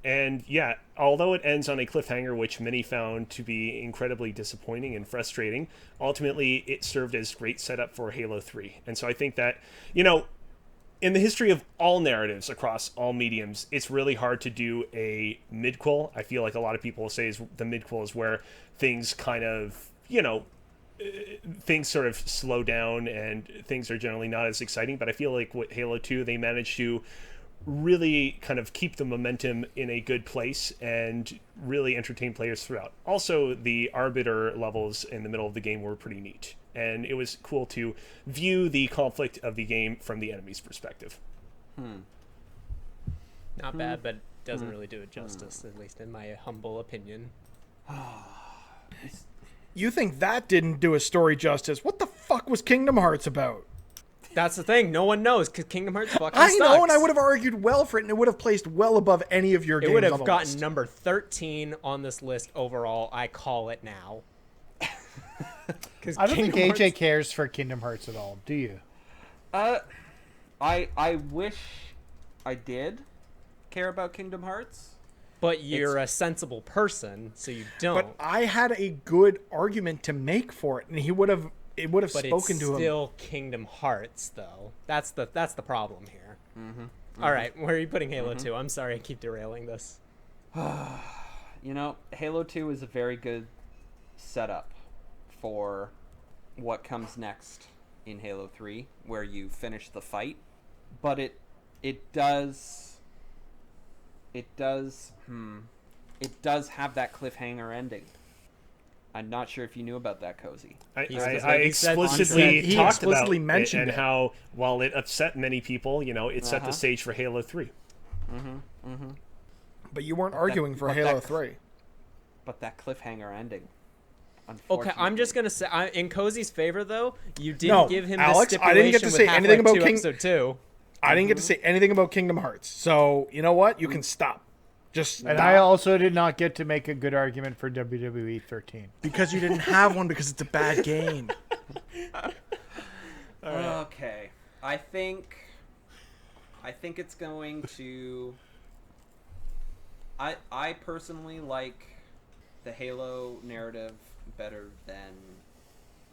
And yeah, although it ends on a cliffhanger, which many found to be incredibly disappointing and frustrating, ultimately it served as great setup for Halo 3. And so I think that, in the history of all narratives across all mediums, it's really hard to do a midquel. I feel like a lot of people will say the midquel is where things kind of, things sort of slow down and things are generally not as exciting. But I feel like with Halo 2, they managed to really kind of keep the momentum in a good place and really entertain players throughout. Also, the Arbiter levels in the middle of the game were pretty neat. And it was cool to view the conflict of the game from the enemy's perspective.
Not bad, but doesn't really do it justice, at least in my humble opinion.
You think that didn't do a story justice? What the fuck was Kingdom Hearts about?
That's the thing. No one knows because Kingdom Hearts fucking
I
sucks.
know, and I would have argued well for it, and it would have placed well above any of your games.
It would
on
have
the
gotten
list.
number 13 on this list overall. I call it now.
I don't think AJ cares for Kingdom Hearts at all. Do you?
I wish I did care about Kingdom Hearts.
But you're a sensible person, so you don't.
But I had a good argument to make for it, and it would have
But
spoken
it's
to him.
still Kingdom Hearts, though. That's the problem here. All right, where are you putting Halo 2? I'm sorry, I keep derailing this.
Halo 2 is a very good setup for what comes next in Halo 3, where you finish the fight. But it does have that cliffhanger ending. I'm not sure if you knew about that, Cozy.
I
he said-
explicitly
he
talked
explicitly
about
mentioned
it and
it.
how, while it upset many people, it set the stage for Halo 3.
But you weren't arguing for Halo 3.
But that cliffhanger ending.
Okay, I'm just gonna say, in Cozy's favor, though, you didn't give him
Alex,
the
I didn't get to
stipulation
say
with
anything
Half-Life
about
2 Episode 2.
I didn't get to say anything about Kingdom Hearts. So, you know what? You can stop. Just
And
stop.
I also did not get to make a good argument for WWE 13.
Because you didn't have one because it's a bad game.
Okay. I think it's going to... I personally like the Halo narrative better than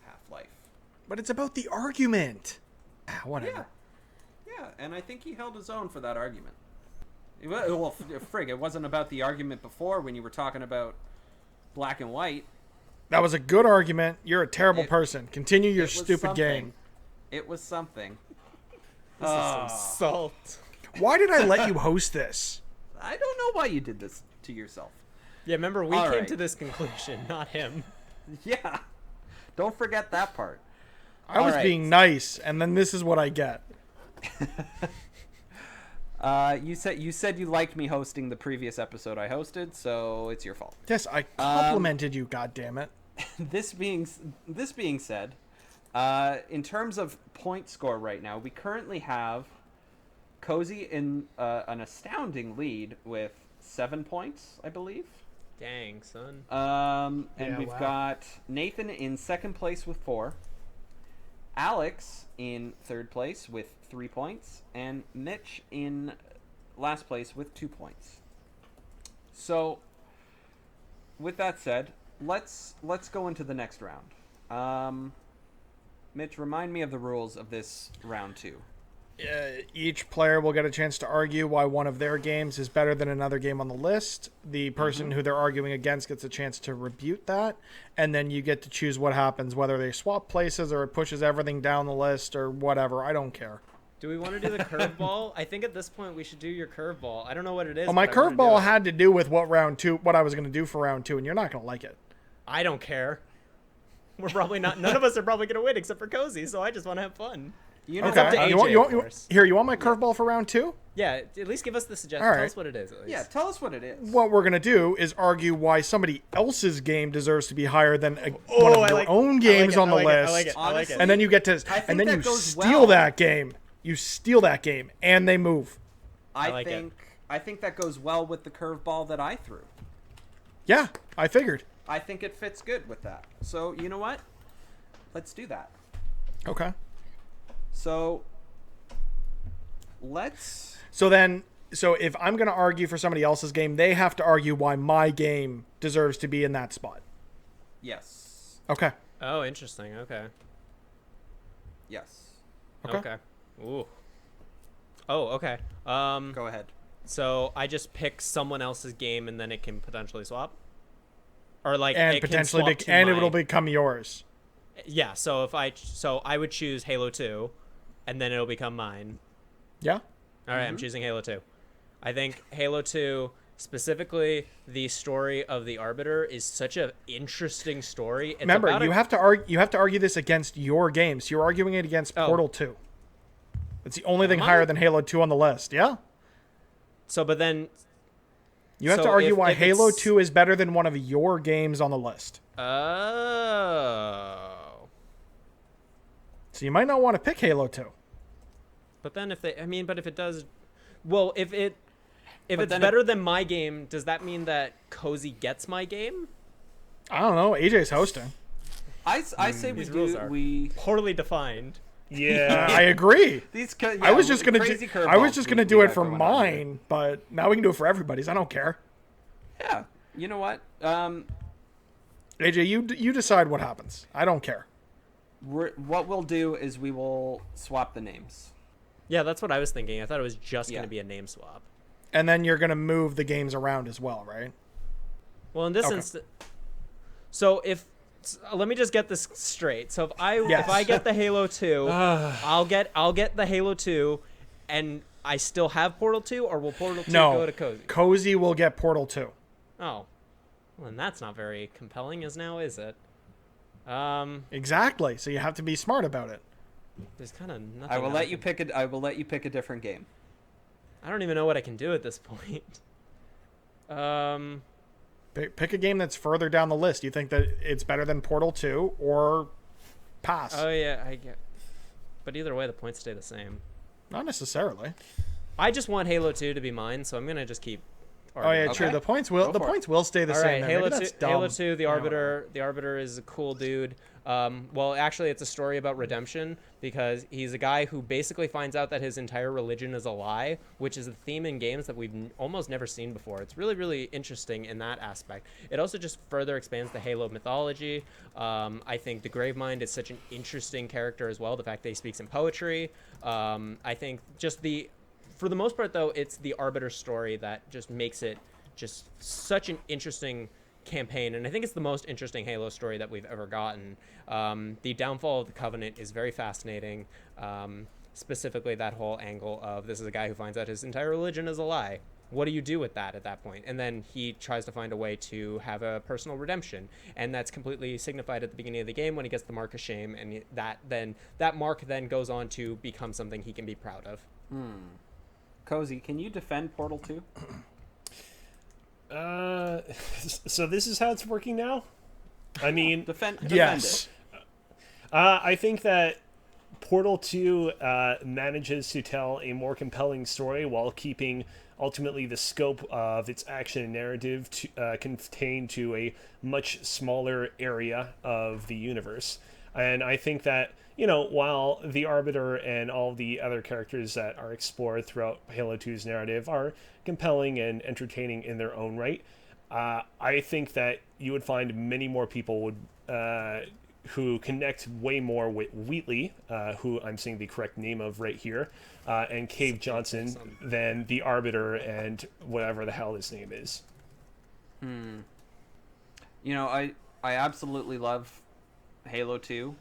Half-Life.
But it's about the argument. Whatever.
Yeah, and I think he held his own for that argument. Well, frig, it wasn't about the argument before when you were talking about black and white.
That was a good argument. You're a terrible person. Continue your stupid game.
It was something.
This is some salt.
Why did I let you host this?
I don't know why you did this to yourself.
Yeah, remember, we
All
came
right.
to this conclusion, not him.
Yeah. Don't forget that part.
I was being nice, and then this is what I get.
You said you liked me hosting the previous episode I hosted, so it's your fault.
Yes, I complimented you, goddammit.
This being said, in terms of point score right now, we currently have Cozy in an astounding lead with 7 points, I believe.
Dang, son.
And
Yeah,
we've
wow.
got Nathan in second place with 4, Alex in third place with 3 points, and Mitch in last place with 2 points. So, with that said, let's go into the next round. Mitch, remind me of the rules of this round 2.
Each player will get a chance to argue why one of their games is better than another game on the list. The person who they're arguing against gets a chance to rebut that, and then you get to choose what happens, whether they swap places or it pushes everything down the list or whatever. I don't care.
Do we want to do the curveball? I think at this point we should do your curveball. I don't know what it is.
Well, my
but I wanna do
curveball
it.
had to do with what I was going to do for round 2, and you're not going to like it.
I don't care. We're probably not. None of us are probably going to win except for Cozy, so I just want to have fun.
You know,
It's up to
Okay.
AJ,
You
of course.
want my curveball for round 2?
Yeah, at least give us the suggestion.
All
Tell
right.
us what it is. At least.
yeah, tell us what it is.
What we're going to do is argue why somebody else's game deserves to be higher than one of your own games on the list.
I like it.
Honestly,
And then you get to,
think
and then
that
you
goes
steal
well.
that game. You steal that game, and they move.
I
like it.
think that goes well with the curveball that I threw.
Yeah, I figured.
I think it fits good with that. So, you know what? Let's do that.
Okay.
So
So if I'm going to argue for somebody else's game, they have to argue why my game deserves to be in that spot.
yes.
Okay.
Oh, interesting. Okay.
Yes.
Okay.
Ooh. Oh, okay.
Go ahead.
So I just pick someone else's game and then it can potentially swap, or like
And
it can
potentially,
swap to
and
mine.
it'll become yours.
Yeah. So I would choose Halo 2, and then it'll become mine.
Yeah.
All right, I'm choosing Halo 2. I think Halo 2, specifically the story of the Arbiter, is such an interesting story. It's
Remember,
about
you have to argue this against your games. You're arguing it against
Oh.
Portal 2. It's the only thing
Am I?
higher than Halo 2 on the list. Yeah.
So, but then...
You have
So
to argue
if-
why
if
Halo
it's-
2 is better than one of your games on the list.
Oh.
So you might not want to pick Halo 2.
But then if it does... Well, if it's
then
better than my game, does that mean that Cozy gets my game?
I don't know. AJ's hosting.
I say we
These rules
do
are
we
poorly defined.
Yeah.
I agree.
these.
I was just gonna
crazy
do it for mine, but now we can do it for everybody's. I don't care.
Yeah. You know what?
AJ, you decide what happens. I don't care.
What we'll do is we will swap the names.
Yeah, that's what I was thinking. I thought it was just
Yeah.
going to be a name swap.
And then you're gonna move the games around as well, right?
Well, in this
Okay.
instance, so let me just get this straight. So if
Yes.
I get the Halo 2, I'll get the Halo 2, and I still have Portal 2, or will Portal 2
No.
go to Cozy?
Cozy will get Portal 2.
Oh, well, then that's not very compelling, is it?
Exactly. So you have to be smart about it.
There's kind of nothing.
I will
else
let you pick a. I will let you pick a different game.
I don't even know what I can do at this point.
Pick a game that's further down the list. You think that it's better than Portal 2 or pass?
Oh yeah, I get. But either way, the points stay the same.
Not necessarily.
I just want Halo 2 to be mine, so I'm gonna just keep.
Oh yeah, true.
Okay.
The points
Go
will
for it.
stay the
All
same.
right,
then.
Halo
Maybe
2.
that's dumb.
Halo 2. The
Yeah,
Arbiter. The Arbiter is a cool dude. Well, actually, it's a story about redemption because he's a guy who basically finds out that his entire religion is a lie, which is a theme in games that we've almost never seen before. It's really, really interesting in that aspect. It also just further expands the Halo mythology. I think the Gravemind is such an interesting character as well. The fact that he speaks in poetry. I think for the most part, though, it's the Arbiter story that just makes it just such an interesting campaign, and I think it's the most interesting Halo story that we've ever gotten. The downfall of the Covenant is very fascinating, specifically that whole angle of this is a guy who finds out his entire religion is a lie. What do you do with that at that point? And then he tries to find a way to have a personal redemption, and that's completely signified at the beginning of the game when he gets the Mark of Shame, and that mark then goes on to become something he can be proud of.
Cozy, can you defend Portal 2?
So this is how it's working now? I mean,
Defend
Yes.
it.
I think that Portal 2 manages to tell a more compelling story while keeping ultimately the scope of its action and narrative contained to a much smaller area of the universe. And I think that, while the Arbiter and all the other characters that are explored throughout Halo 2's narrative are compelling and entertaining in their own right, I think that you would find many more people who connect way more with Wheatley, who I'm saying the correct name of right here, and Cave Johnson than the Arbiter and whatever the hell his name is.
I absolutely love Halo 2,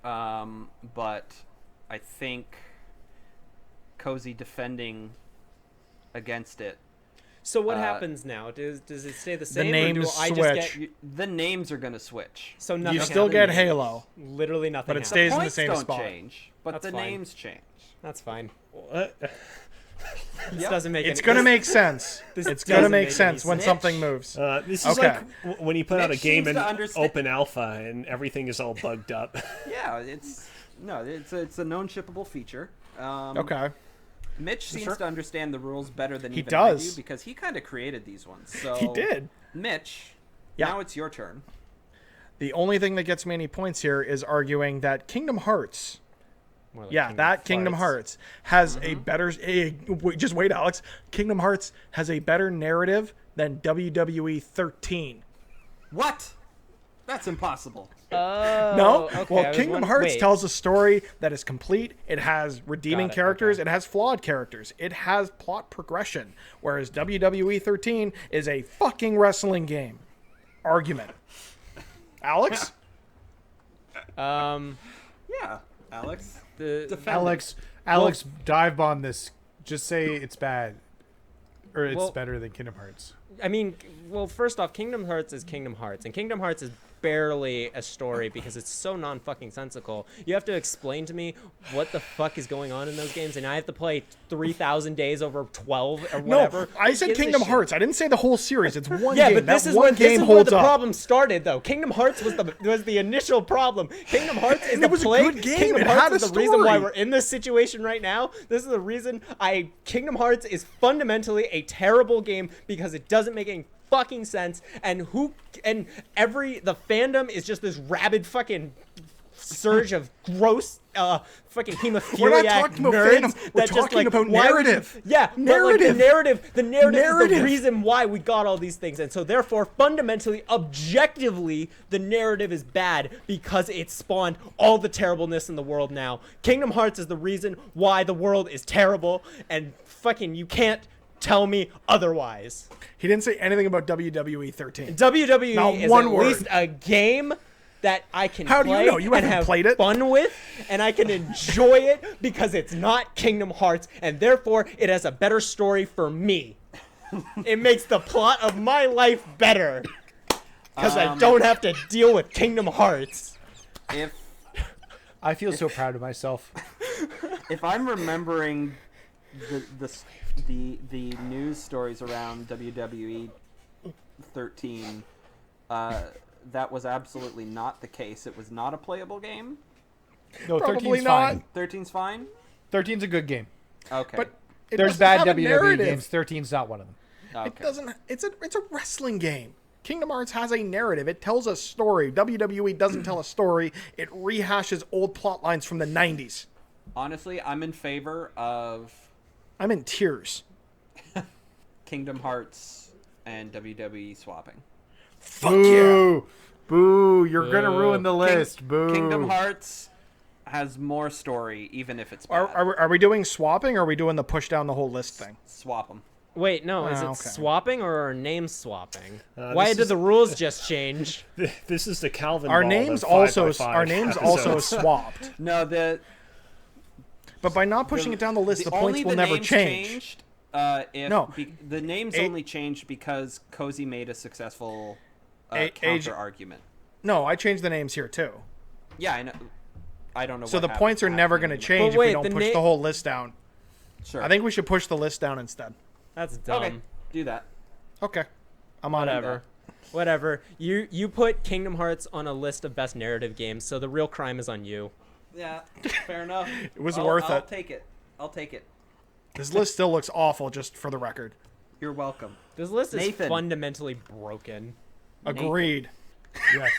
but I think Cozy defending against it.
So what happens now? Does it stay the same?
names
or do I
switch.
just get
The names are going to switch.
so nothing?
You still get
happens?
Halo.
Literally nothing.
But it
happens.
stays in the
Points
same
don't
spot.
change, but
That's
the
fine.
names change.
That's fine.
What?
This doesn't make.
It's
any,
going to
this-
make sense.
this
It's going to
doesn't
make
make
sense
any
when
sense.
something moves.
This is
Okay.
like when you put out a
Mitch
game
seems
in
to understand-
open alpha and everything is all bugged up.
Yeah, it's a known shippable feature.
Okay.
Mitch seems to understand the rules better than
He
even I do
does.
because he kind of created these ones. So
He did.
Mitch,
Yeah.
now it's your turn.
The only thing that gets me any points here is arguing that Kingdom Hearts,
More like
Kingdom
Farts.
Hearts has a better. Just wait, Alex. Kingdom Hearts has a better narrative than WWE 13.
What? That's impossible.
No?
okay, I
Well,
was
Kingdom
wondering-
Hearts
wait.
tells a story that is complete. It has redeeming
Got it,
characters.
okay.
It has flawed characters. It has plot progression. Whereas WWE 13 is a fucking wrestling game. Argument. Alex?
Yeah, Alex.
The
Defend it.
Alex, dive bomb this. Just say it's bad, or it's
Well-
better than Kingdom Hearts.
I mean, well, first off, Kingdom Hearts is Kingdom Hearts, and Kingdom Hearts is barely a story because it's so non-fucking sensical. You have to explain to me what the fuck is going on in those games, and I have to play 3,000 days over 12 or whatever.
No, I said
Who gives a
Kingdom
shit?
Hearts. I didn't say the whole series. It's one
Yeah,
game.
but this
that
is
one
where
game
where
holds
the
up.
problem started, though. Kingdom Hearts was the initial problem. Kingdom Hearts is
And
the
it was a
plague.
good game.
Kingdom
It
Hearts
had a
is the reason why
story.
we're in this situation right now. This is the reason Kingdom Hearts is fundamentally a terrible game because it doesn't make any fucking sense, and the fandom is just this rabid fucking surge of gross fucking hemophiliac
We're not talking about
nerds
fandom. We're
that just,
talking
like,
about
why would you-
narrative.
yeah, but, like,
Narrative.
the narrative is
Narrative.
the reason why we got all these things, and so therefore fundamentally objectively the narrative is bad because it spawned all the terribleness in the world now. Kingdom Hearts is the reason why the world is terrible, and fucking you can't tell me otherwise.
He didn't say anything about WWE 13.
WWE
Not
is
one
at
word.
least a game that I can
How do you
play
know? You
and
haven't
have
played it.
fun with, and I can enjoy it because it's not Kingdom Hearts, and therefore it has a better story for me. It makes the plot of my life better because I don't have to deal with Kingdom Hearts.
If
I feel so proud of myself.
if I'm remembering the news stories around WWE 13, that was absolutely not the case. It was not a playable game.
No,
Probably
13's
not.
fine.
13's fine.
13's a good game.
Okay.
But it
There's
doesn't
bad
have a
WWE
narrative.
games. 13's not one of them.
okay.
It doesn't. It's a wrestling game. Kingdom Hearts has a narrative. It tells a story. WWE doesn't tell a story. It rehashes old plot lines from the 90s.
Honestly, I'm in favor of
I'm in tears.
Kingdom Hearts and WWE swapping.
Fuck yeah.
Boo! Boo! You're gonna ruin the
King-
list. Boo!
Kingdom Hearts has more story, even if it's bad.
Are we doing swapping or are we doing the push down the whole list thing?
Swap them.
Wait, no, is it
okay.
swapping or name swapping?
This
Why did
is-
the rules just change?
This is the Calvin
Our
Ball
names
of
also
5x5
also
episodes.
swapped.
No,
But by not pushing it down the list, the points
only
will
the
never
names
change.
Changed,
No.
The names
A-
only changed because Cozy made a successful
A-
counter
age-
argument.
No, I changed the names here too.
Yeah, I know. I don't know.
So
what
the
happened
points are never going to
after
change
But wait,
if we don't
the
push the whole list down.
Sure.
I think we should push the list down instead.
That's dumb.
Okay, do that.
Okay. I'm on
Whatever. Whatever. You put Kingdom Hearts on a list of best narrative games, so the real crime is on you.
Yeah, fair enough.
It was
I'll
worth
I'll
it.
take it. I'll take it.
This list still looks awful, just for the record.
You're welcome.
This list is
Nathan.
fundamentally broken.
Agreed.
Yes.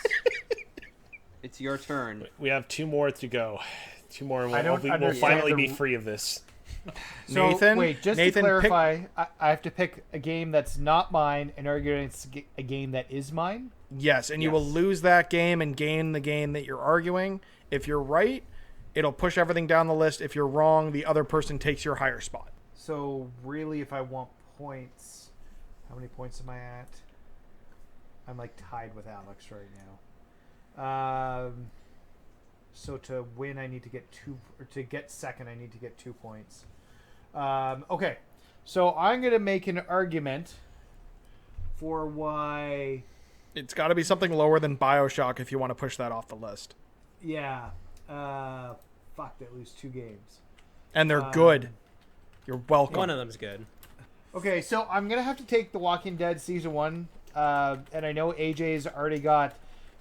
It's your turn.
We have 2 more to go. 2 more, and
I don't
we'll
understand
finally
the-
be free of this.
So,
Nathan,
wait, just
Nathan,
to clarify, I have to pick a game that's not mine and argue against a game that is mine?
Yes, and you will
Yes.
lose that game and gain the game that you're arguing. If you're right, it'll push everything down the list. If you're wrong, the other person takes your higher spot.
So, really, if I want points, how many points am I at? I'm like tied with Alex right now. So to win, I need to get 2, or to get second, I need to get 2 points. Okay, so I'm gonna make an argument for why.
It's got to be something lower than BioShock if you want to push that off the list.
Yeah, fuck, they lose 2 games.
And they're good. You're welcome.
One of them's good.
Okay, so I'm gonna have to take The Walking Dead season 1, and I know AJ's already got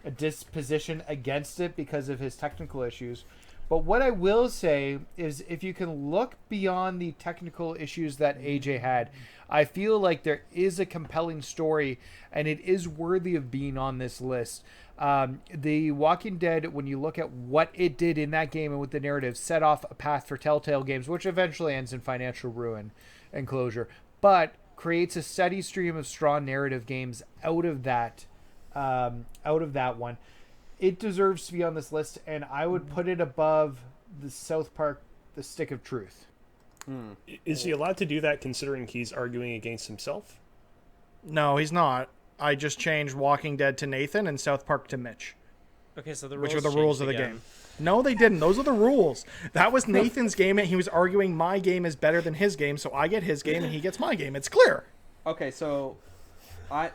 a disposition against it because of his technical issues. But what I will say is, if you can look beyond the technical issues that AJ had, I feel like there is a compelling story, and it is worthy of being on this list. The Walking Dead, when you look at what it did in that game and with the narrative, set off a path for Telltale Games, which eventually ends in financial ruin and closure, but creates a steady stream of strong narrative games out of that one. It deserves to be on this list, and I would put it above the South Park, The Stick of Truth.
Is he allowed to do that considering he's arguing against himself?
No, he's not. I just changed Walking Dead to Nathan and South Park to Mitch,
Okay, so the
which
rules
are the rules
changed
of the
again.
game. No, they didn't. Those are the rules. That was Nathan's game, and he was arguing my game is better than his game, so I get his game and he gets my game. It's clear.
Okay, so I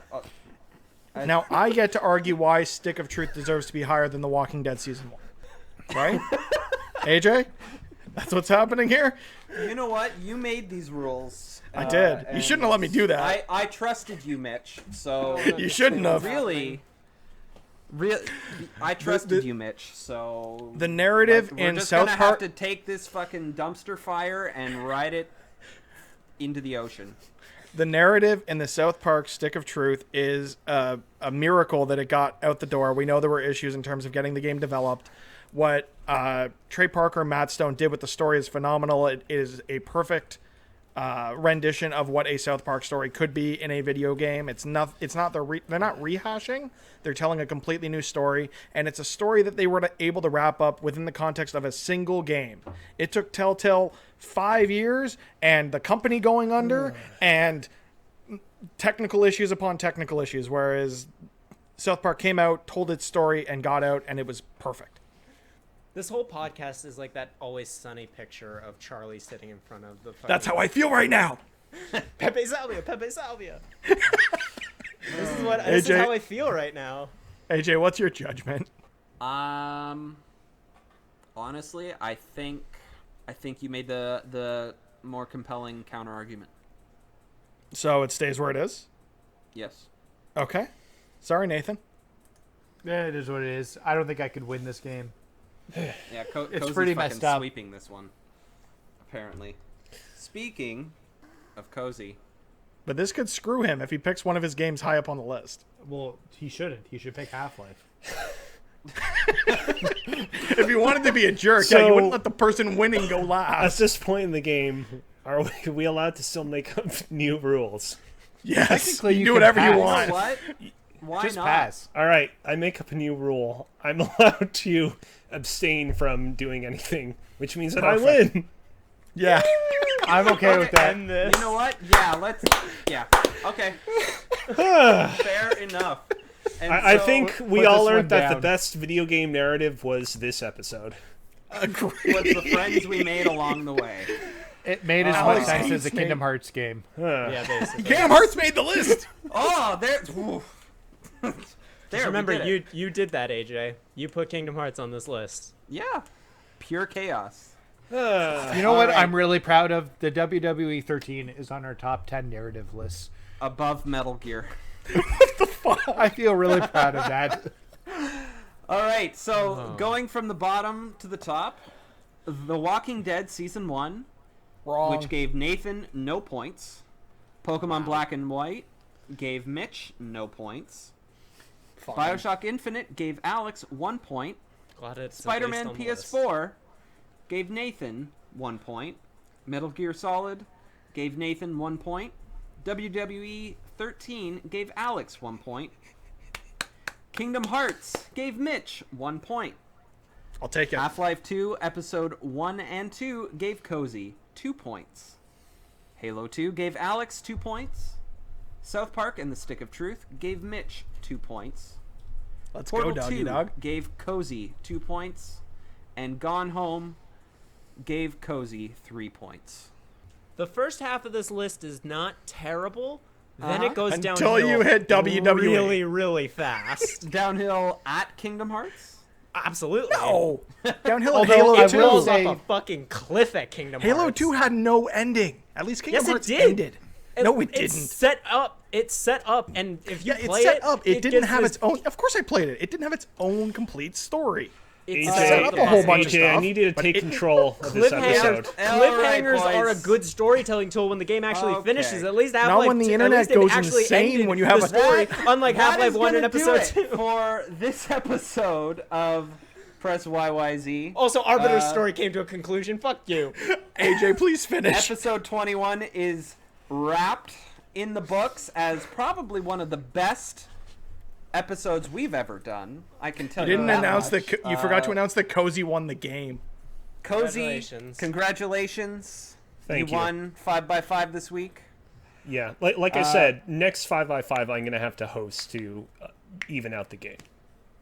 Now I get to argue why Stick of Truth deserves to be higher than The Walking Dead season 1. Right? AJ? That's what's happening here?
you know what? You made these rules.
I did. You
and
shouldn't have let me do that.
I trusted you, Mitch. So
You shouldn't have.
really, I trusted you, Mitch. So
The narrative
we're
in
just
South
gonna
Park.
have to take this fucking dumpster fire and ride it into the ocean.
The narrative in the South Park Stick of Truth is a miracle that it got out the door. We know there were issues in terms of getting the game developed. What Trey Parker and Matt Stone did with the story is phenomenal. It is a perfect rendition of what a South Park story could be in a video game. It's not. They're not rehashing. They're telling a completely new story, and it's a story that they were able to wrap up within the context of a single game. It took Telltale 5 years and the company going under and technical issues upon technical issues, whereas South Park came out, told its story, and got out, and it was perfect.
This whole podcast is like that Always Sunny picture of Charlie sitting in front of the.
That's how I feel right now.
Pepe Salvia. Pepe Salvia. This is
AJ.
how I feel right now.
AJ, what's your judgment?
Honestly, I think you made the more compelling counter argument.
So it stays where it is?
Yes.
Okay. Sorry, Nathan.
Yeah, it is what it is. I don't think I could win this game.
Yeah,
It's
Cozy's
pretty
fucking
messed up.
sweeping this one. apparently. Speaking of cozy,
But this could screw him if he picks one of his games high up on the list.
Well, he shouldn't. He should pick Half-Life.
If he wanted to be a jerk, yeah, you wouldn't let the person winning go
At
last.
this point in the game, are we allowed to still make up new rules?
Yes,
Technically,
you
you
do
can
whatever you
pass.
want.
what? Why
Just
not?
pass.
All right, I make up a new rule. I'm allowed to abstain from doing anything, which means that I win.
Yeah.
I'm okay with that.
You know what? Yeah, yeah. Okay. Fair enough. And
I
so,
think we
put
all
this one
learned that the
down.
best video game narrative was this episode.
was the friends we made along the way.
It made as
Alex
much sense
hates
as a
me.
Kingdom Hearts game.
Yeah, basically.
Kingdom Hearts made the list.
Oh, there. There,
Just remember,
we did it.
you did that, AJ. You put Kingdom Hearts on this list.
Yeah. Pure chaos.
You know what
right.
I'm really proud of? The WWE 13 is on our top 10 narrative lists.
Above Metal Gear.
I feel really proud of that.
All right, so going from the bottom to the top, The Walking Dead Season 1,
Wrong.
which gave Nathan no points. Pokemon Black and White gave Mitch no points.
Fine.
Bioshock Infinite gave Alex 1 point.
Glad it's
Spider-Man
based on the list.
PS4 gave Nathan 1 point. Metal Gear Solid gave Nathan 1 point. WWE 13 gave Alex 1 point. Kingdom Hearts gave Mitch 1 point.
I'll take it.
Half-Life 2 Episode 1 and 2 gave Cozy 2 points. Halo 2 gave Alex 2 points. South Park and the Stick of Truth gave Mitch 2 points.
Let's
Portal
go, doggy
2
dog.
gave Cozy 2 points. And Gone Home gave Cozy 3 points.
The first half of this list is not terrible. Then
Uh-huh.
it goes
Until
downhill
you hit WWE.
really, really fast.
Downhill at Kingdom Hearts?
Absolutely.
No. Downhill at
Although
Halo
I
2.
will
Rolls
say-
off a fucking cliff at Kingdom
Halo
Hearts.
2 had no ending. At least Kingdom
Yes, it
Hearts
did.
ended. No, it
It's
didn't.
set up. It's set up, and if you
Yeah,
play
it's set up. It didn't
gives
have
this-
its own. Of course, I played it. It didn't have its own complete story.
It's
AJ,
set up a whole bunch of
AJ, I
stuff,
need you to
but
take
it-
control of this episode.
Cliffhangers
All right,
are a
boys.
good storytelling tool when the game actually
Okay.
finishes. At least Half-Life
Not when the
2
internet
at least it
goes
actually
insane
ended
when you have
the
a-
story, unlike
That
Half-Life
is
1 and
gonna do
Episode
it
2.
for this episode of Press YYZ.
Also, Arbiter's story came to a conclusion. Fuck you.
AJ, please finish.
Episode 21 is wrapped in the books as probably one of the best episodes we've ever done. I can tell
You
you.
didn't
that
announce
much.
that. You forgot to announce that Cozy won the game.
Cozy,
Congratulations.
congratulations.
Thank you.
won 5x5 this week.
Yeah, like I said, next 5x5 I'm going to have to host to even out the game.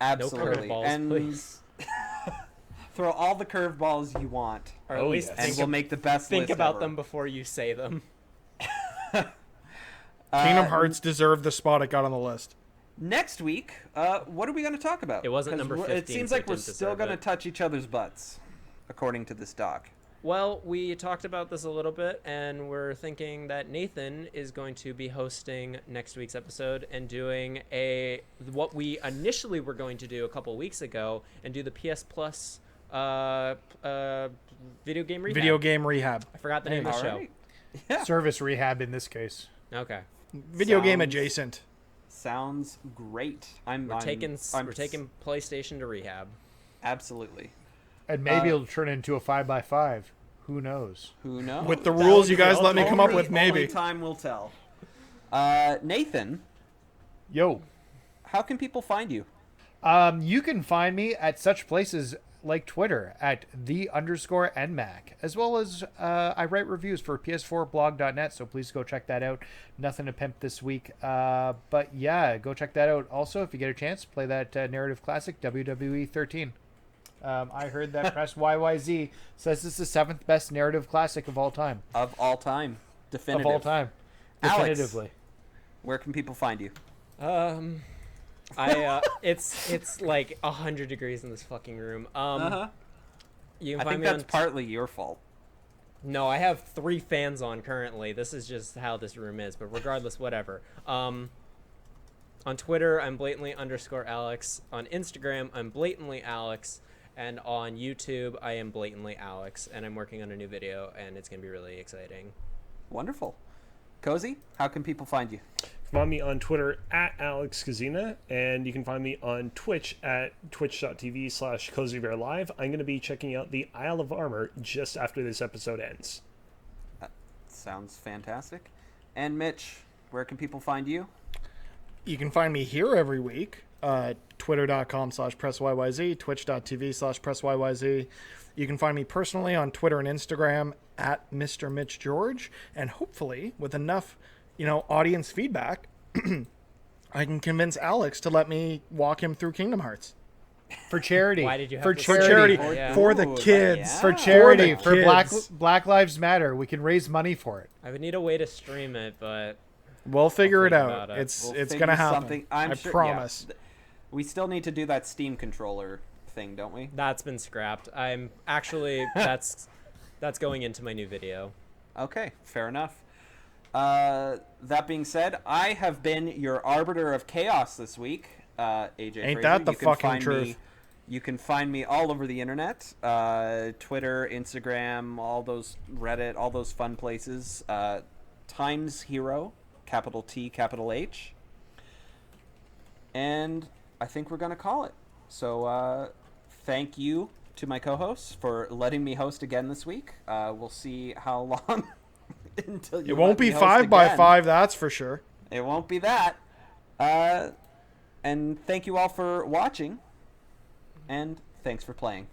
Absolutely.
curveballs,
and
please.
throw all the curveballs you want,
Or at
Oh,
least
yes.
and
think,
we'll make the best
think
list
about
ever.
them before you say them.
Kingdom Hearts deserved the spot it got on the list.
Next week, what are we going to talk about?
It wasn't
'Cause
number
It
15,
seems
so
like
it
we're
didn't
still
deserve
going to
it.
touch each other's butts, according to this doc.
Well, we talked about this a little bit, and we're thinking that Nathan is going to be hosting next week's episode and doing what we initially were going to do a couple weeks ago, and do the PS Plus video game rehab.
Video game rehab.
I forgot the name of the show.
Alright. Yeah.
Service rehab in this case.
Okay,
Video game
Sounds-
adjacent.
Sounds great.
we're taking
I'm
PlayStation to rehab.
absolutely.
And maybe it'll turn into a 5x5. Who knows?
Who knows?
With the
That
rules
would
you
be
guys let me come up
only-
with, maybe.
Only time will tell. Nathan,
Yo.
how can people find you?
You can find me at such places like Twitter at _NMAC, as well as I write reviews for PS4blog.net, so please go check that out. Nothing to pimp this week. But yeah, go check that out. Also, if you get a chance, play that narrative classic, WWE 13. I heard that Press YYZ says it's the 7th best narrative classic of all time.
Of all time. Definitive.
Of all time.
Alex.
Definitively.
Where can people find you?
It's like 100 degrees in this fucking room. You can
I
find
think
me
that's
on
partly your fault.
No, I have 3 fans on currently. This is just how this room is, but regardless, whatever. On Twitter, I'm blatantly _Alex. On Instagram, I'm blatantly Alex. And on YouTube, I am blatantly Alex, and I'm working on a new video, and it's going to be really exciting.
Wonderful. Cozy, how can people find you?
Find me on Twitter at Alex Kazina, and you can find me on Twitch at twitch.tv/CozyBearLive. I'm going to be checking out the Isle of Armor just after this episode ends.
Sounds fantastic. And Mitch, where can people find you?
You can find me here every week. Twitter.com/PressYYZ, Twitch.tv/PressYYZ. You can find me personally on Twitter and Instagram at Mr. Mitch George. And hopefully, with enough, audience feedback, I can convince Alex to let me walk him through Kingdom Hearts.
For charity.
Why did you have
For
to
charity.
say that? Yeah.
For the
Ooh,
kids.
yeah.
For charity.
For
For
the kids.
Black Lives Matter. We can raise money for it.
I would need a way to stream it, but
We'll figure it
think
out.
about it.
It's
We'll
it's
figure
gonna happen.
something- I'm
I
sure-
promise.
yeah. We still need to do that Steam controller thing, don't we?
that's been scrapped. I'm actually that's going into my new video.
Okay, fair enough. That being said, I have been your arbiter of chaos this week, AJ.
Ain't
Fraser.
that the
You can
fucking
find
truth?
Me, you can find me all over the internet, Twitter, Instagram, all those Reddit, all those fun places. Times Hero, capital T, capital H. And I think we're gonna call it. So thank you to my co-hosts for letting me host again this week. We'll see how long until you
It won't
let me
be
host
5 by
again.
5, that's for sure.
It won't be that. And thank you all for watching. And thanks for playing.